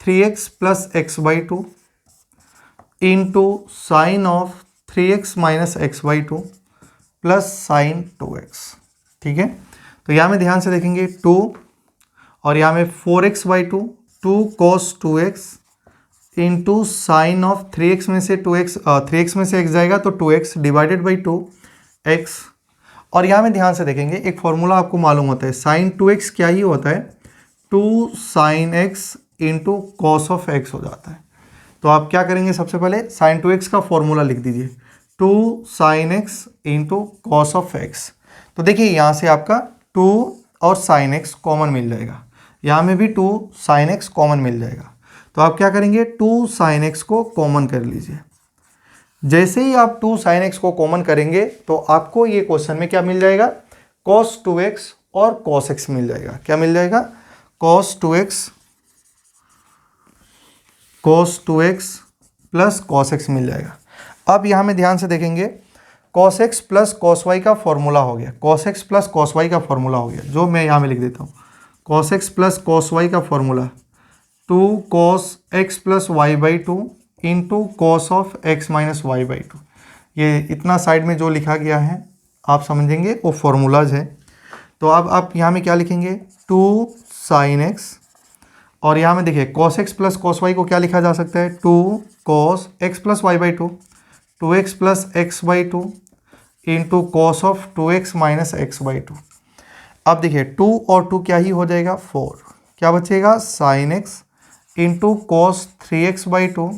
3x plus x by 2 into sine of 3x minus x by 2 plus sine 2x, ठीक है। तो यहाँ में ध्यान से देखेंगे 2 और यहाँ में 4x by 2, 2 cos 2x into sine of 3x में से 2x 3x में से x जाएगा तो 2x डिवाइडेड बाई 2x। और यहाँ में ध्यान से देखेंगे एक फॉर्मूला आपको मालूम होता है, साइन 2x क्या ही होता है? 2 sine x into cos of x हो जाता है। तो आप क्या करेंगे, सबसे पहले साइन 2x का फॉर्मूला लिख दीजिए, 2 sine x into cos of x। तो देखिए यहाँ से आपका 2 और साइन x कॉमन मिल जाएगा, यहाँ में भी 2 साइन x कॉमन मिल जाएगा। तो आप क्या करेंगे, 2 साइन x को कॉमन कर लीजिए। जैसे ही आप 2 साइन x को कॉमन करेंगे तो आपको ये क्वेश्चन में क्या मिल जाएगा? cos 2x और cos x मिल जाएगा। क्या मिल जाएगा? cos 2x plus cos x मिल जाएगा। अब यहाँ में ध्यान से देखेंगे cos x plus cos y का फॉर्मूला हो गया, cos x plus cos y का फॉर्मूला हो गया, जो मैं यहाँ में लिख देता हूँ। cos x plus cos y का formula 2 cos x plus y by 2 into cos of x minus y by 2। ये इतना साइड में जो लिखा गया है आप समझेंगे वो फॉर्मूलाज है। तो अब आप यहाँ में क्या लिखेंगे, 2 साइन x, और यहाँ में देखिए cos x plus cos y को क्या लिखा जा सकता है? 2 cos x plus y by 2, 2x plus x by 2 into cos of 2x minus x by 2। अब देखिए 2 और 2 क्या ही हो जाएगा? 4। क्या बचेगा? Sine x into cos 3x by 2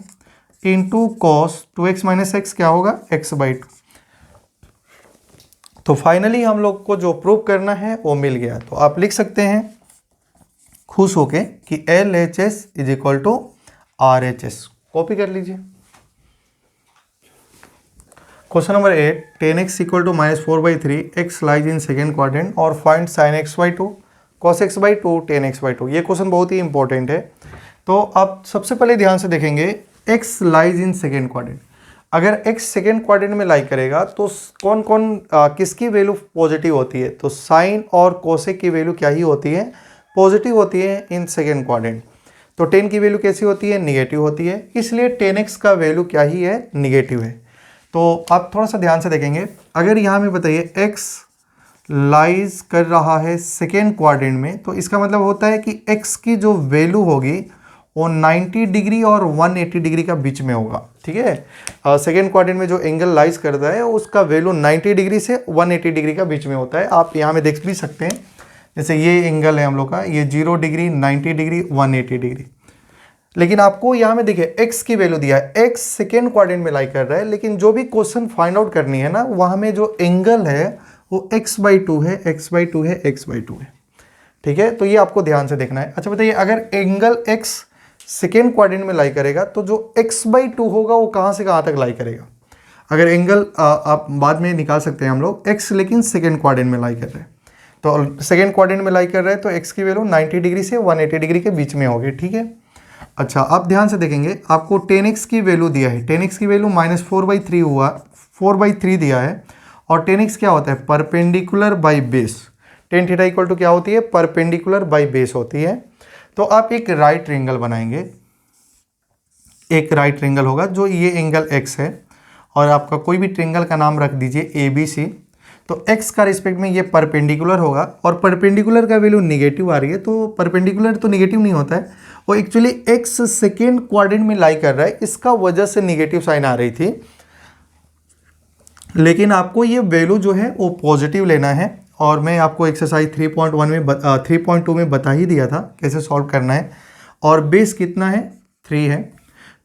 into cos 2x minus x क्या होगा? x by 2। तो फाइनली हम लोग को जो प्रूव करना है वो मिल गया। तो आप लिख सकते हैं खुश होके कि LHS is equal to RHS। Copy कर लीजिए। Question number 8, 10x equal to minus 4/3, x lies in second quadrant और find sine x by 2 cos x by 2 tan x by 2। ये क्वेश्चन बहुत ही इंपॉर्टेंट है। तो आप सबसे पहले ध्यान से देखेंगे x lies in second quadrant. अगर x सेकेंड क्वाड्रेंट में लाई करेगा तो कौन कौन किसकी वैल्यू पॉजिटिव होती है? तो साइन और कोसेक की वैल्यू क्या ही होती है? पॉजिटिव होती है इन सेकेंड क्वाड्रेंट। तो टेन की वैल्यू कैसी होती है? निगेटिव होती है, इसलिए 10x का वैल्यू क्या ही है? निगेटिव है। तो आप थोड़ा सा ध्यान से देखेंगे, अगर यहाँ में बताइए x लाइज कर रहा है सेकेंड क्वाड्रेंट में, तो इसका मतलब होता है कि x की जो वैल्यू होगी वो 90 डिग्री और 180 डिग्री का बीच में होगा। ठीक है, सेकेंड क्वाड्रेंट में जो एंगल लाइज करता है उसका वैल्यू 90 डिग्री से 180 डिग्री का बीच में होता है। आप यहाँ में देख भी सकते हैं, जैसे ये एंगल है हम लोग का, ये 0 डिग्री, 90 डिग्री, 180 डिग्री। लेकिन आपको यहाँ में देखिए x की वैल्यू दिया है, x सेकेंड क्वाड्रेंट में लाई कर रहा है, लेकिन जो भी क्वेश्चन फाइंड आउट करनी है ना, वहाँ में जो एंगल है वो x/2 है, x/2 है, x/2 है। ठीक है, तो ये आपको ध्यान से देखना है। अच्छा बताइए, अगर एंगल x सेकेंड क्वाड्रेंट में लाई करेगा तो जो x/2 होगा वो कहाँ से कहाँ तक लाई करेगा? अगर एंगल आप बाद में निकाल सकते हैं हम लोग, x लेकिन सेकेंड क्वाड्रेंट में लाई कर रहे हैं, तो सेकेंड क्वाड्रेंट में लाई कर रहे हैं तो x की वैल्यू 90 डिग्री से 180 डिग्री के बीच में होगी। ठीक है, अच्छा आप ध्यान से देखेंगे, आपको 10x की वैल्यू दिया है, 10x की वैल्यू -4/3 हुआ, 4/3 दिया है, और 10x क्या होता है? Perpendicular by base. Tan theta equal to क्या होती है? परपेंडिकुलर बाई बेस होती है। तो आप एक राइट ट्रायंगल बनाएंगे, एक राइट ट्रायंगल होगा जो ये एंगल x है, और आपका कोई भी ट्रायंगल का नाम रख दीजिए ABC। तो x का रिस्पेक्ट में ये परपेंडिकुलर होगा, और परपेंडिकुलर का वैल्यू निगेटिव आ रही है, तो परपेंडिकुलर तो निगेटिव नहीं होता है, वो एक्चुअली x सेकेंड क्वाड्रेंट में लाई कर रहा है, इसका वजह से निगेटिव साइन आ रही थी। लेकिन आपको ये वैल्यू जो है वो पॉजिटिव लेना है, और मैं आपको एक्सरसाइज 3.1 में 3.2 में बता ही दिया था कैसे सॉल्व करना है। और बेस कितना है? 3 है।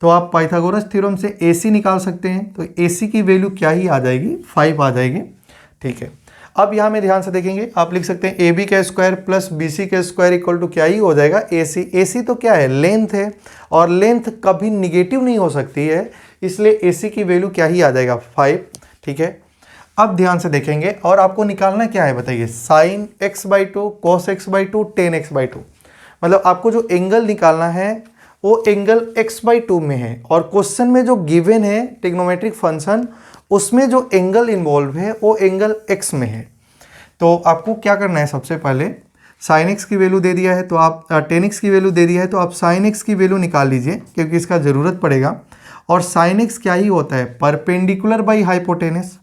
तो आप पाइथागोरस थ्योरम से AC निकाल सकते हैं, तो AC की वैल्यू क्या ही आ जाएगी? 5 आ जाएगी। ठीक है, अब यहाँ में ध्यान से देखेंगे, आप लिख सकते हैं AB का स्क्वायर प्लस BC का स्क्वायर इक्वल टू क्या ही हो जाएगा? AC। AC तो क्या है? लेंथ है, और लेंथ कभी निगेटिव नहीं हो सकती है, इसलिए AC की वैल्यू क्या ही आ जाएगा? 5। ठीक है, अब ध्यान से देखेंगे, और आपको निकालना क्या है बताइए? Sine x/2, cos x/2, tan x/2। मतलब आपको जो एंगल निकालना है वो एंगल x/2 में है, और क्वेश्चन में जो गिवन है ट्रिग्नोमेट्रिक फंक्शन, उसमें जो एंगल इन्वॉल्व है वो एंगल x में है। तो आपको क्या करना है? सबसे पहले साइन x की वैल्यू दे दिया है तो आप टेन x की वैल्यू दे दिया है तो आप साइन x की वैल्यू निकाल लीजिए, क्योंकि इसका ज़रूरत पड़ेगा। और साइन x क्या ही होता है? Perpendicular by hypotenuse,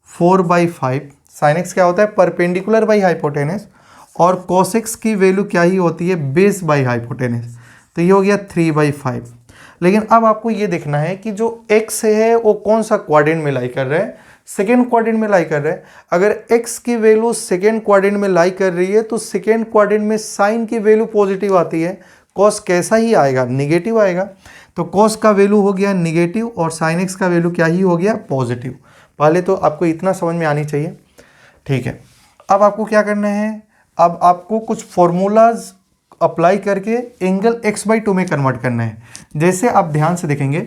4/5। Sine x क्या होता है? Perpendicular by hypotenuse. और कॉस x की वैल्यू क्या ही होती है? Base by hypotenuse. तो ये हो गया 3/5। लेकिन अब आपको ये देखना है कि जो x है वो कौन सा क्वाड्रेंट में लाई कर रहा है? सेकेंड क्वाड्रेंट में लाई कर रहा है। अगर x की वैल्यू सेकेंड क्वाड्रेंट में लाई कर रही है तो सेकेंड क्वाड्रेंट में साइन की वैल्यू पॉजिटिव आती है, कॉस कैसा ही आएगा? निगेटिव आएगा। तो कॉस का वैल्यू हो गया निगेटिव, और साइन x का वैल्यू क्या ही हो गया? पॉजिटिव। पहले तो आपको इतना समझ में आनी चाहिए। ठीक है, अब आपको क्या करना है? अब आपको कुछ फॉर्मूलाज अप्लाई करके एंगल x/2 में कन्वर्ट करना है। जैसे आप ध्यान से देखेंगे,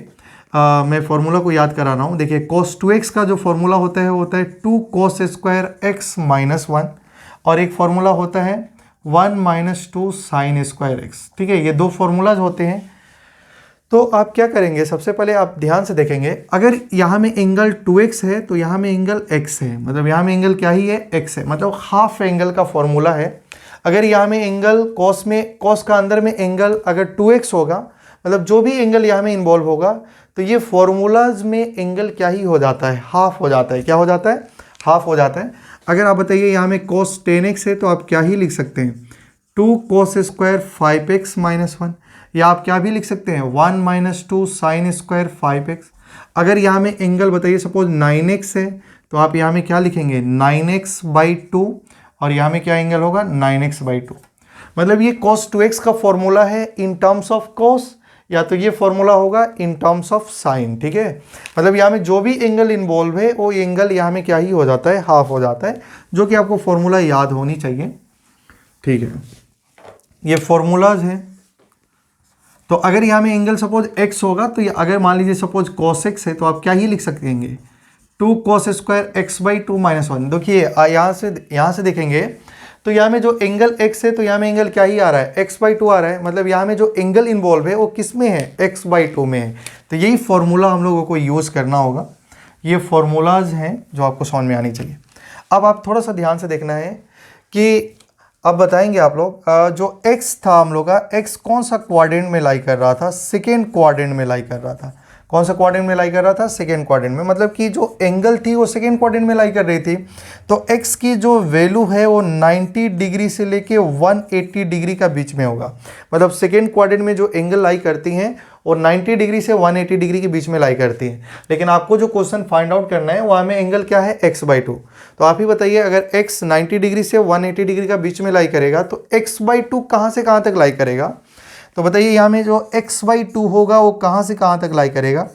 मैं फॉर्मूला को याद करा रहा हूँ। देखिए, cos 2x का जो फॉर्मूला होता है वो होता है 2 cos स्क्वायर x - 1, और एक फॉर्मूला होता है 1 - 2 sin स्क्वायर x। ठीक है, ये दो फॉर्मूलाज होते हैं। तो आप क्या करेंगे? सबसे पहले आप ध्यान से देखेंगे, अगर यहाँ में एंगल 2x है तो यहाँ में एंगल x है, मतलब यहाँ में एंगल क्या ही है? x है, मतलब हाफ एंगल का फॉर्मूला है। अगर यहाँ में एंगल कॉस का अंदर में एंगल अगर 2x होगा, मतलब जो भी एंगल यहाँ में इन्वॉल्व होगा, तो ये फॉर्मूलाज में एंगल क्या ही हो जाता है? हाफ हो जाता है। क्या हो जाता है? हाफ हो जाता है। अगर आप बताइए यहाँ में cos 10x है तो आप क्या ही लिख सकते हैं? 2 cos स्क्वायर 5x - 1, या आप क्या भी लिख सकते हैं? 1 - 2 sin स्क्वायर 5x। अगर यहाँ में एंगल बताइए सपोज 9x है तो आप यहाँ में क्या लिखेंगे? 9x/2, और यहाँ में क्या एंगल होगा? 9x/2। मतलब ये cos 2x का फॉर्मूला है इन टर्म्स ऑफ cos, या तो ये फॉर्मूला होगा इन टर्म्स ऑफ साइन। ठीक है, मतलब यहाँ में जो भी एंगल इन्वॉल्व है वो एंगल यहाँ में क्या ही हो जाता है? हाफ हो जाता है, जो कि आपको फॉर्मूला याद होनी चाहिए। ठीक है, ये फॉर्मूलाज हैं। तो अगर यहाँ में एंगल सपोज x होगा, तो अगर मान लीजिए सपोज cos x है तो आप क्या ही लिख सकेंगे? 2 cos स्क्वायर x/2 - 1। देखिए यहाँ से देखेंगे तो यहाँ में जो एंगल x है तो यहाँ में एंगल क्या ही आ रहा है? x/2 आ रहा है, मतलब यहाँ में जो एंगल इन्वॉल्व है वो किस में है? x/2 में है। तो यही फॉर्मूला हम लोगों को यूज़ करना होगा। ये फॉर्मूलाज हैं जो आपको समझ में आनी चाहिए। अब आप थोड़ा सा ध्यान से देखना है कि अब बताएंगे आप लोग, जो x था हम लोग का, x कौन सा क्वाड्रेंट में लाई कर रहा था? सेकेंड क्वाड्रेंट में लाई कर रहा था। कौन सा क्वाड्रेंट में लाई कर रहा था, सेकेंड क्वाड्रेंट में, मतलब कि जो एंगल थी वो सेकेंड क्वाड्रेंट में लाई कर रही थी। तो x की जो वैल्यू है वो 90 डिग्री से लेके 180 डिग्री का बीच में होगा। मतलब सेकेंड क्वाड्रेंट में जो एंगल लाई करती हैं और 90 डिग्री से 180 डिग्री के बीच में लाई करती हैं। लेकिन आपको जो क्वेश्चन फाइंड आउट करना है वहाँ में एंगल क्या है, x/2। तो आप ही बताइए, अगर x 90 डिग्री से 180 डिग्री का बीच में लाई करेगा तो x/2 कहाँ से कहाँ तक लाई करेगा। तो बताइए यहाँ में जो x/2 होगा वो कहाँ से कहाँ तक लाई करेगा,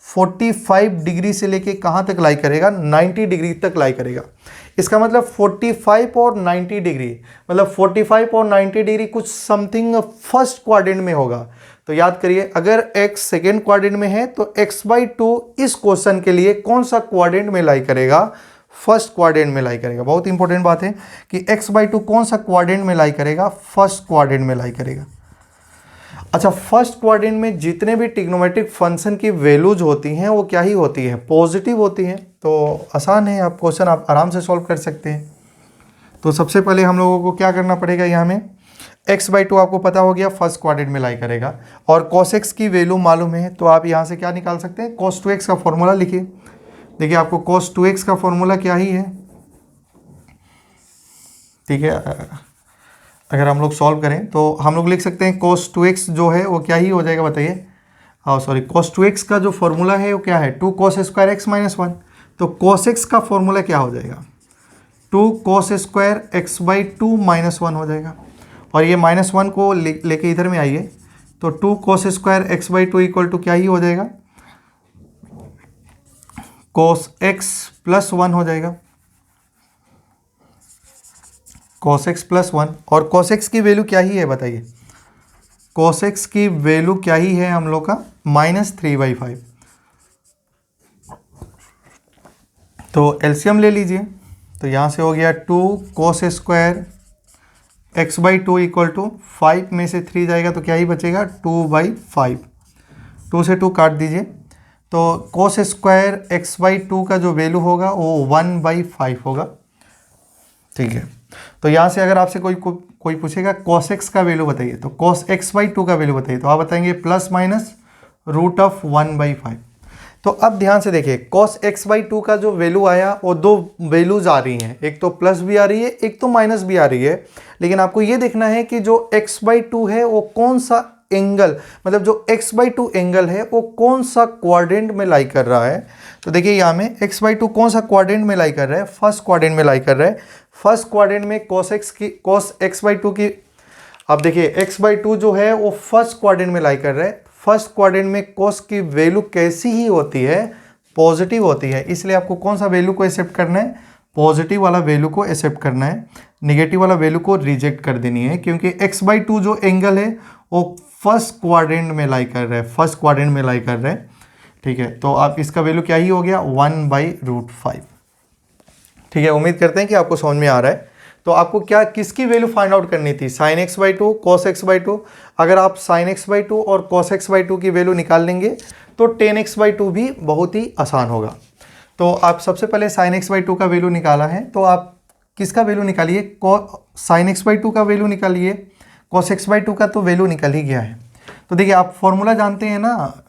45 डिग्री से लेके कहाँ तक लाई करेगा, 90 डिग्री तक लाई करेगा। इसका मतलब 45 और 90 डिग्री, मतलब 45 और 90 डिग्री कुछ समथिंग फर्स्ट क्वाड्रेंट में होगा। तो याद करिए, अगर x सेकेंड क्वाड्रेंट में है तो x/2 इस क्वेश्चन के लिए कौन सा क्वाड्रेंट में लाई करेगा, फर्स्ट क्वाड्रेंट में लाई करेगा। बहुत इंपॉर्टेंट बात है कि x/2 कौन सा क्वाड्रेंट में लाई करेगा, फर्स्ट क्वाड्रेंट में लाई करेगा। अच्छा, फर्स्ट क्वाड्रेंट में जितने भी ट्रिग्नोमेट्रिक फंक्शन की वैल्यूज होती हैं वो क्या ही होती है, पॉजिटिव होती हैं। तो आसान है, आप क्वेश्चन आप आराम से सॉल्व कर सकते हैं। तो सबसे पहले हम लोगों को क्या करना पड़ेगा, यहाँ में x/2 आपको पता हो गया फर्स्ट क्वाड्रेंट में लाई करेगा, और cos x की वैल्यू मालूम है। तो आप यहाँ से क्या निकाल सकते हैं, cos 2x का फॉर्मूला लिखिए। देखिए आपको cos 2x का फॉर्मूला क्या ही है, ठीक है। अगर हम लोग सॉल्व करें तो हम लोग लिख सकते हैं cos 2x जो है वो क्या ही हो जाएगा, बताइए। सॉरी, cos 2x का जो फॉर्मूला है वो क्या है, 2 cos स्क्वायर x - 1। तो cos x का फॉर्मूला क्या हो जाएगा, 2 cos स्क्वायर x/2 - 1 हो जाएगा। और ये -1 को लेके इधर में आइए, तो 2 cos square x/2 equal to क्या ही हो जाएगा, cos x + 1 हो जाएगा, cos x + 1। और cos x की वैल्यू क्या ही है, बताइए। cos x की वैल्यू क्या ही है हम लोग का, -3/5। तो एलसीएम ले लीजिए, तो यहाँ से हो गया 2 cos square x/2 equal to 5 में से 3 जाएगा तो क्या ही बचेगा, 2/5। 2 से 2 काट दीजिए, तो cos स्क्वायर x/2 का जो वैल्यू होगा वो 1/5 होगा, ठीक है। तो यहाँ से अगर आपसे कोई पूछेगा cos x का वैल्यू बताइए, तो cos x/2 का वैल्यू बताइए, तो आप बताएंगे ±√1/5। तो अब ध्यान से देखिए, cos x/2 का जो वैल्यू आया वो दो वैल्यूज आ रही हैं, एक तो प्लस भी आ रही है, एक तो माइनस भी आ रही है। लेकिन आपको ये देखना है कि जो x/2 है वो कौन सा एंगल, मतलब जो x/2 एंगल है वो कौन सा क्वाड्रेंट में लाई कर रहा है। तो देखिए यहाँ में x/2 कौन सा क्वाड्रेंट में लाई कर रहा है, फर्स्ट क्वाड्रेंट में लाई कर रहा है। फर्स्ट क्वाड्रेंट में cos x/2 की, अब देखिए x/2 जो है वो फर्स्ट क्वाड्रेंट में लाई कर रहा है। फर्स्ट क्वाड्रेंट में cos की वैल्यू कैसी ही होती है, पॉजिटिव होती है। इसलिए आपको कौन सा वैल्यू को एक्सेप्ट करना है, पॉजिटिव वाला वैल्यू को एक्सेप्ट करना है, निगेटिव वाला वैल्यू को रिजेक्ट कर देनी है, क्योंकि x/2 जो एंगल है वो फर्स्ट क्वाड्रेंट में लाई कर रहा है, फर्स्ट क्वाड्रेंट में लाई कर रहा है, ठीक है। तो आप इसका वैल्यू क्या ही हो गया, 1/√5, ठीक है। उम्मीद करते हैं कि आपको समझ में आ रहा है। तो आपको क्या, किसकी वैल्यू फाइंड आउट करनी थी, sin x/2 cos x/2। अगर आप sin x/2 और cos x/2 की वैल्यू निकाल लेंगे तो tan x/2 भी बहुत ही आसान होगा। तो आप सबसे पहले sin x/2 का वैल्यू निकाला है, तो आप किसका वैल्यू निकालिए, sin x/2 का वैल्यू निकालिए, cos x/2 का तो वैल्यू निकल ही गया है। तो देखिए आप फॉर्मूला जानते हैं ना,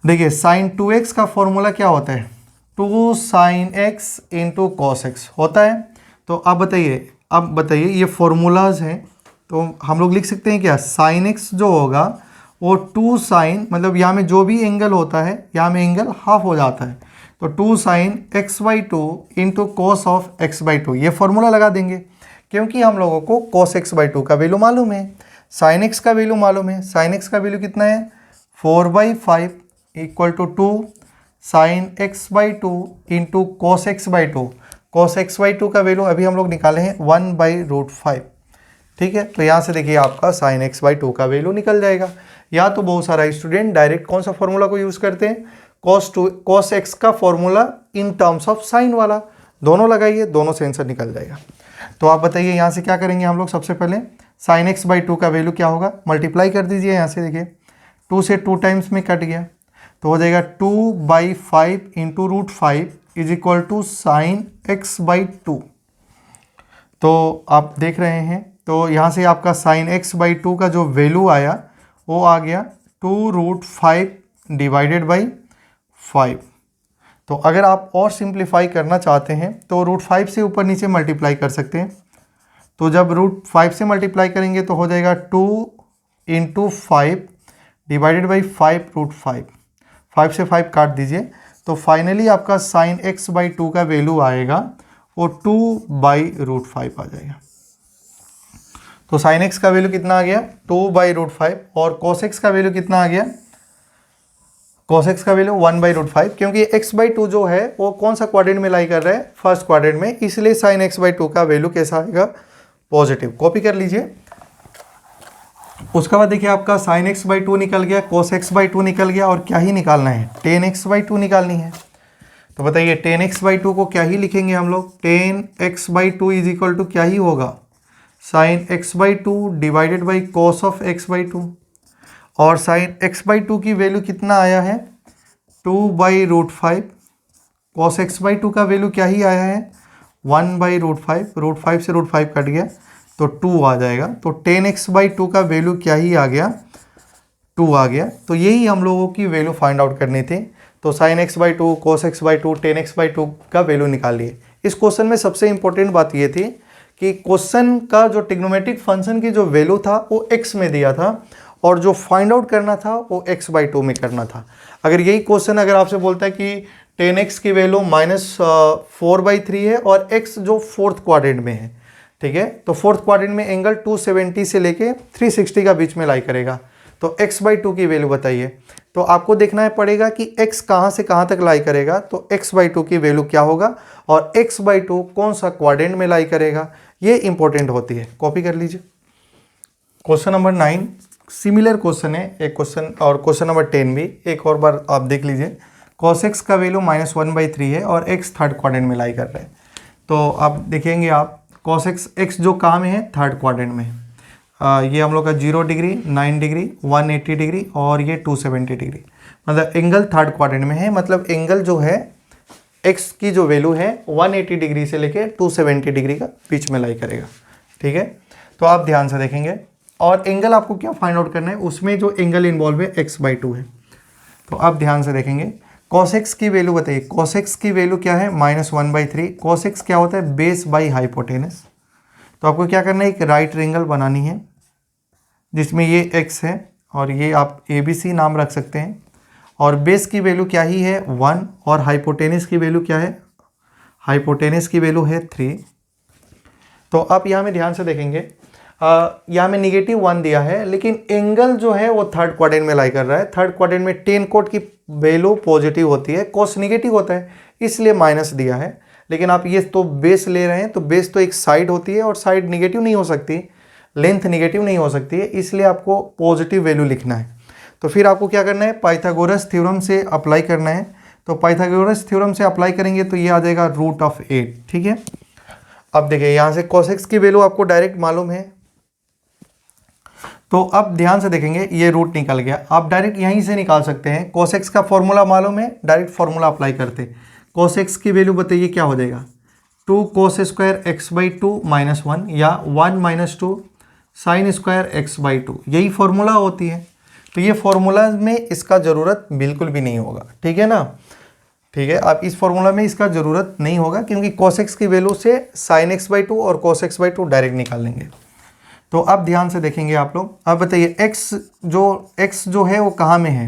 देखिए sin 2x का फॉर्मूला क्या होता है, 2 sin x × cos x होता है। तो अब बताइए ये फॉर्मूलाज हैं, तो हम लोग लिख सकते हैं क्या, sin x जो होगा वो 2 sin, मतलब यहाँ में जो भी एंगल होता है यहाँ में एंगल हाफ हो जाता है, तो 2 sin x/2 × cos of x/2 ये फॉर्मूला लगा देंगे, क्योंकि हम लोगों को cos x/2 का वैल्यू मालूम है, sin x का वैल्यू मालूम है। sin x का वैल्यू कितना है, 4/5 equal to 2 sin x/2 × cos x/2। cos x/2 का वैल्यू अभी हम लोग निकाले हैं 1/√5, ठीक है। तो यहाँ से देखिए आपका sin x/2 का वैल्यू निकल जाएगा। या तो बहुत सारा स्टूडेंट डायरेक्ट कौन सा फॉर्मूला को यूज़ करते हैं, cos x का formula in terms of sine वाला, दोनों लगाइए, दोनों से आंसर निकल जाएगा। तो आप बताइए यहाँ से क्या करेंगे हम लोग, सबसे पहले sin x/2 का वैल्यू क्या होगा, मल्टीप्लाई कर दीजिए। यहाँ से देखिए 2 से 2 टाइम्स में कट गया, तो हो जाएगा 2/5 × √5 is equal to sin x/2। तो आप देख रहे हैं, तो यहाँ से आपका sin x/2 का जो वैल्यू आया वो आ गया 2√5 डिवाइडेड बाई 5। तो अगर आप और सिंप्लीफाई करना चाहते हैं तो √5 से ऊपर नीचे मल्टीप्लाई कर सकते हैं। तो जब √5 से मल्टीप्लाई करेंगे तो हो जाएगा 2 × 5 डिवाइडेड बाई 5√5। 5 से 5 काट दीजिए तो फाइनली आपका साइन x/2 का वैल्यू आएगा वो 2/√5 आ जाएगा। तो साइन x का वैल्यू कितना आ गया 2/√5 और cos x का वैल्यू कितना आ गया, cos x का वैल्यू 1/√5, क्योंकि x/2 जो है वो कौन सा क्वाड्रेंट में लाई कर रहा है, फर्स्ट क्वाड्रेंट में, इसलिए साइन x/2 का वैल्यू कैसा आएगा, पॉजिटिव। कॉपी कर लीजिए। उसके बाद देखिए आपका साइन x/2 निकल गया, cos x/2 निकल गया और क्या ही निकालना है, tan x/2 निकालनी है। तो बताइए tan x/2 को क्या ही लिखेंगे हम लोग, tan x/2 is equal to क्या ही होगा, sine x/2 divided by cos of x/2। और साइन x/2 की वैल्यू कितना आया है 2/√5। cos x/2 का वैल्यू क्या ही आया है 1/√5। √5 से √5 कट गया तो 2 आ जाएगा। तो tan x/2 का वैल्यू क्या ही आ गया 2 आ गया। तो यही हम लोगों की वैल्यू फाइंड आउट करनी थी। तो sin x/2 cos x/2 tan x/2 का वैल्यू निकाल लिए। इस क्वेश्चन में सबसे इंपॉर्टेंट बात ये थी कि क्वेश्चन का जो ट्रिग्नोमेट्रिक फंक्शन की जो वैल्यू था वो x में दिया था और जो फाइंड आउट करना था वो x/2 में करना था। अगर यही क्वेश्चन अगर आपसे बोलता है कि tan x की वैल्यू -4/3 है और x जो फोर्थ क्वाड्रेंट में है, ठीक है, तो फोर्थ क्वाड्रेंट में एंगल 270 से लेके 360 का बीच में लाई करेगा, तो x/2 की वैल्यू बताइए। तो आपको देखना है पड़ेगा कि x कहाँ से कहाँ तक लाई करेगा, तो x/2 की वैल्यू क्या होगा और x/2 कौन सा क्वाड्रेंट में लाई करेगा, ये इंपॉर्टेंट होती है। कॉपी कर लीजिए। क्वेश्चन नंबर 9 सिमिलर क्वेश्चन है एक क्वेश्चन, और क्वेश्चन नंबर 10 भी एक और बार आप देख लीजिए। cos x का वैल्यू -1/3 है और x थर्ड क्वाड्रेंट में लाई कर रहे हैं। तो आप देखेंगे आप cos x जो कहाँ में है, थर्ड क्वाड्रेंट में। ये हम लोग का 0 डिग्री, 9 डिग्री, 180 डिग्री और ये 270 डिग्री, मतलब एंगल थर्ड क्वाड्रेंट में है। मतलब एंगल जो है x की जो वैल्यू है 180 डिग्री से लेके 270 डिग्री का बीच में लाई करेगा, ठीक है। तो आप ध्यान से देखेंगे और एंगल आपको क्या फाइंड आउट करना है, उसमें जो एंगल इन्वॉल्व है x/2 है। तो आप ध्यान से देखेंगे cos x की वैल्यू बताइए, cos x की वैल्यू क्या है -1/3। cos x क्या होता है, बेस बाई हाइपोटेनस। तो आपको क्या करना है, एक राइट ट्रायंगल बनानी है जिसमें ये x है और ये आप ABC नाम रख सकते हैं, और बेस की वैल्यू क्या ही है 1 और हाइपोटेनस की वैल्यू क्या है, हाइपोटेनस की वैल्यू है 3। तो आप यहाँ में ध्यान से देखेंगे यहाँ में -1 दिया है, लेकिन एंगल जो है वो थर्ड क्वाड्रेंट में लाई कर रहा है। थर्ड क्वाड्रेंट में tan कोट की वैल्यू पॉजिटिव होती है, cos नेगेटिव होता है, इसलिए माइनस दिया है। लेकिन आप ये तो बेस ले रहे हैं, तो बेस तो एक साइड होती है और साइड नेगेटिव नहीं हो सकती, लेंथ नेगेटिव नहीं हो सकती है, इसलिए आपको पॉजिटिव वैल्यू लिखना है। तो फिर आपको क्या करना है, पाइथागोरस थ्योरम से अप्लाई करना है। तो पाइथागोरस थ्योरम से अप्लाई करेंगे तो ये आ जाएगा √8, ठीक है। अब देखिए यहाँ से cos x की वैल्यू आपको डायरेक्ट मालूम है, तो अब ध्यान से देखेंगे ये रूट निकल गया, आप डायरेक्ट यहीं से निकाल सकते हैं। cos x का फॉर्मूला मालूम है, डायरेक्ट फॉर्मूला अप्लाई करते। cos x की वैल्यू बताइए क्या हो जाएगा, 2 cos स्क्वायर x/2 -1 या 1 - 2 sin स्क्वायर x/2, यही फॉर्मूला होती है। तो ये फॉर्मूला में इसका ज़रूरत बिल्कुल भी नहीं होगा, ठीक है ना, ठीक है। आप इस फॉर्मूला में इसका ज़रूरत नहीं होगा क्योंकि cos x की वैल्यू से sin x/2 और cos x/2 डायरेक्ट निकाल लेंगे। तो अब ध्यान से देखेंगे आप लोग। अब बताइए x जो है वो कहाँ में है,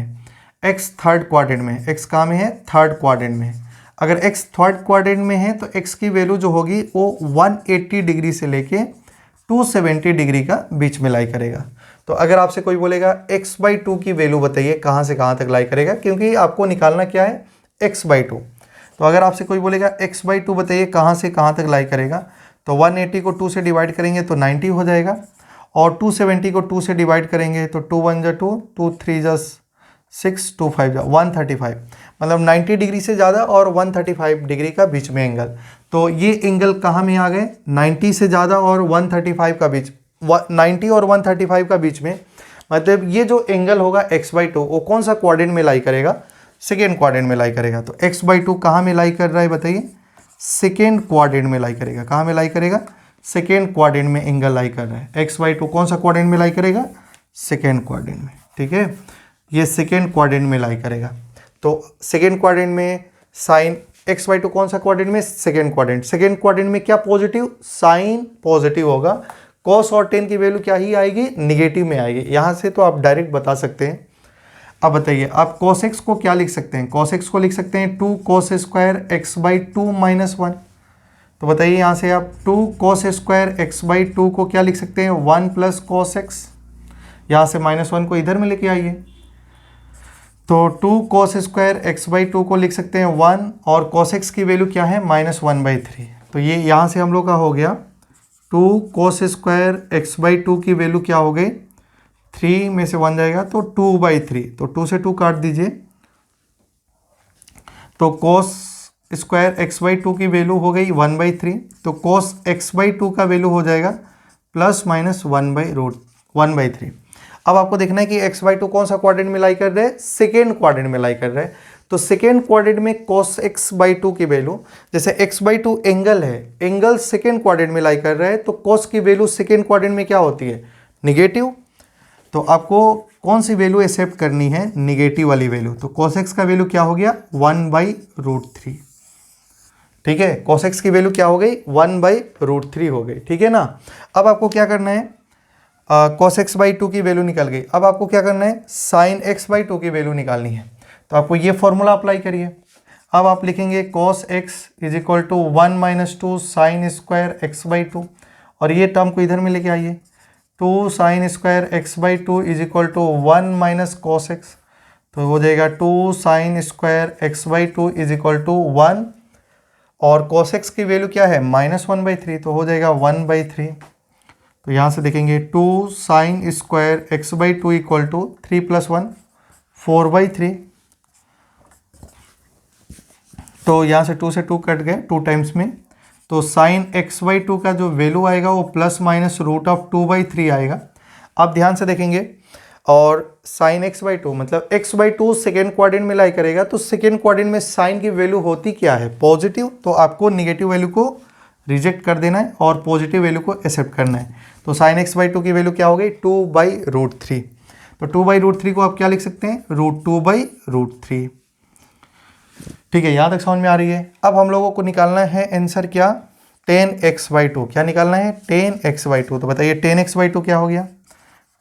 x थर्ड क्वाड्रेंट में। x कहाँ में है, थर्ड क्वाड्रेंट में। अगर x थर्ड क्वाड्रेंट में है तो x की वैल्यू जो होगी वो 180 डिग्री से लेके 270 डिग्री का बीच में लाई करेगा। तो अगर आपसे कोई बोलेगा x/2 की वैल्यू बताइए कहाँ से कहाँ तक लाई करेगा, क्योंकि आपको निकालना क्या है x/2। तो अगर आपसे कोई बोलेगा x/2 बताइए कहाँ से कहाँ तक लाई करेगा, तो 180 को 2 से डिवाइड करेंगे तो 90 हो जाएगा, और 270 को 2 से डिवाइड करेंगे तो 2 1 जा 2, 2 3 जा 6, 2 5 जा 135, मतलब 90 डिग्री से ज़्यादा और 135 डिग्री का बीच में एंगल। तो ये एंगल कहाँ में आ गए, 90 से ज़्यादा और 135 का बीच, 90 और 135 का बीच में। मतलब ये जो एंगल होगा x/2 वो कौन सा क्वाड्रेंट में लाई करेगा, सेकेंड क्वाड्रेंट में लाई करेगा। तो x/2 कहाँ में लाई कर रहा है बताइए, सेकेंड क्वाड्रेंट में लाई करेगा। कहाँ में लाई करेगा, सेकेंड क्वाड्रेंट में एंगल लाई कर रहा है। x/2 कौन सा क्वाड्रेंट में लाई करेगा, सेकेंड क्वाड्रेंट में, ठीक है। ये सेकेंड क्वाड्रेंट में लाई करेगा। तो सेकेंड क्वाड्रेंट में साइन x/2 कौन सा क्वाड्रेंट में? Second quadrant. सेकेंड क्वाड्रेंट में क्या पॉजिटिव? साइन पॉजिटिव होगा। कॉस और टेन की वैल्यू क्या ही आएगी? निगेटिव में आएगी। यहाँ से तो आप डायरेक्ट बता सकते हैं। अब बताइए, आप cos x को क्या लिख सकते हैं? cos x को लिख सकते हैं 2 cos स्क्वायर x/2 - 1। तो बताइए यहाँ से आप 2 cos स्क्वायर x/2 को क्या लिख सकते हैं? 1 + cos x। यहाँ से -1 को इधर में लेके आइए, तो 2 cos स्क्वायर x/2 को लिख सकते हैं 1, और cos x की वैल्यू क्या है? -1/3। तो ये यहाँ से हम लोग का हो गया 2 cos स्क्वायर x/2 की वैल्यू क्या हो गई? 3 में से 1 जाएगा तो 2/3। तो 2 से 2 काट दीजिए, तो cos स्क्वायर x/2 की वैल्यू हो गई 1/3। तो cos x/2 का वैल्यू हो जाएगा ±1/3। अब आपको देखना है कि x/2 कौन सा क्वाड्रेंट में लाई कर रहे हैं? सेकेंड क्वाड्रेंट में लाई कर रहे हैं। तो सेकेंड क्वाड्रेंट में cos x/2 की वैल्यू, जैसे x/2 एंगल है, एंगल सेकेंड क्वाड्रेंट में लाई कर रहे हैं, तो cos की वैल्यू सेकेंड क्वाड्रेंट में क्या होती है? निगेटिव। तो आपको कौन सी वैल्यू एक्सेप्ट करनी है? निगेटिव वाली वैल्यू। तो cos x का वैल्यू क्या हो गया? 1/√3। ठीक है, cos x की वैल्यू क्या हो गई? 1/√3 हो गई। ठीक है ना। अब आपको क्या करना है? cos x/2 की वैल्यू निकल गई। अब आपको क्या करना है? sin x/2 की वैल्यू निकालनी है। तो आपको ये फॉर्मूला अप्लाई करिए। अब आप लिखेंगे cos x = 1 - 2 sin square x/2, और ये टर्म को इधर में लेके आइए। 2 sin square x/2 = 1 - cos x, तो हो जाएगा 2 sin स्क्वायर x/2 = 1, और cos x की वैल्यू क्या है? -1/3, तो हो जाएगा 1/3। तो यहाँ से देखेंगे 2 sin स्क्वायर x/2 = 3 + 1 4/3। तो यहाँ से 2 से 2 कट गए 2 टाइम्स में, तो sin x/2 का जो वैल्यू आएगा वो ±√2/3 आएगा। आप ध्यान से देखेंगे, और sin x/2 मतलब x/2 सेकेंड क्वाड्रेंट में लाई करेगा, तो सेकेंड क्वाड्रेंट में साइन की वैल्यू होती क्या है? पॉजिटिव। तो आपको निगेटिव वैल्यू को रिजेक्ट कर देना है और पॉजिटिव वैल्यू को एक्सेप्ट करना है। तो sin x/2 की वैल्यू क्या हो गई? 2/√3। तो 2/√3 को आप क्या लिख सकते हैं? √2/√3। ठीक है, यहाँ तक समझ में आ रही है। अब हम लोगों को निकालना है आंसर क्या? 10x/2। क्या निकालना है? 10x/2। तो बताइए 10x/2 क्या हो गया?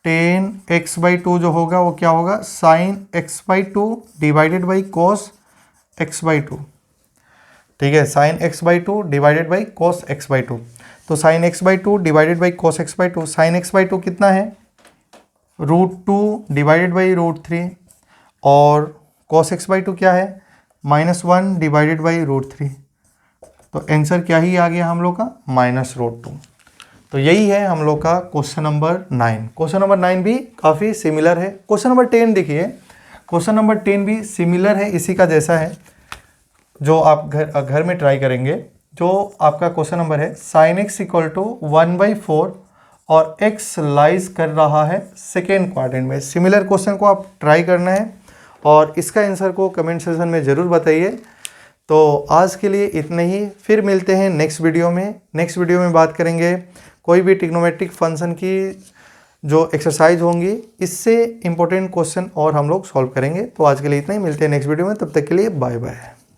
10x/2 जो होगा वो क्या होगा? sin x/2 / cos x/2। ठीक है, sin x/2 / cos x/2। तो sin x/2 / cos x/2, sin x/2 कितना है? √2 / √3, और cos x/2 क्या है? -1 / √3। तो आंसर क्या ही आ गया हम लोग का? -√2। तो यही है हम लोग का क्वेश्चन नंबर 9। क्वेश्चन नंबर 9 भी काफ़ी सिमिलर है। क्वेश्चन नंबर 10 देखिए, क्वेश्चन नंबर 10 भी सिमिलर है, इसी का जैसा है, जो आप घर में ट्राई करेंगे। जो आपका क्वेश्चन नंबर है, sin x = 1/4 और x लाइज कर रहा है सेकेंड क्वाड्रेंट में। सिमिलर क्वेश्चन को आप ट्राई करना है, और इसका आंसर को कमेंट सेक्शन में ज़रूर बताइए। तो आज के लिए इतना ही, फिर मिलते हैं नेक्स्ट वीडियो में। नेक्स्ट वीडियो में बात करेंगे कोई भी ट्रिग्नोमेट्रिक फंक्शन की जो एक्सरसाइज होंगी, इससे इम्पोर्टेंट क्वेश्चन और हम लोग सॉल्व करेंगे। तो आज के लिए इतना ही, मिलते हैं नेक्स्ट वीडियो में। तब तक के लिए बाय बाय।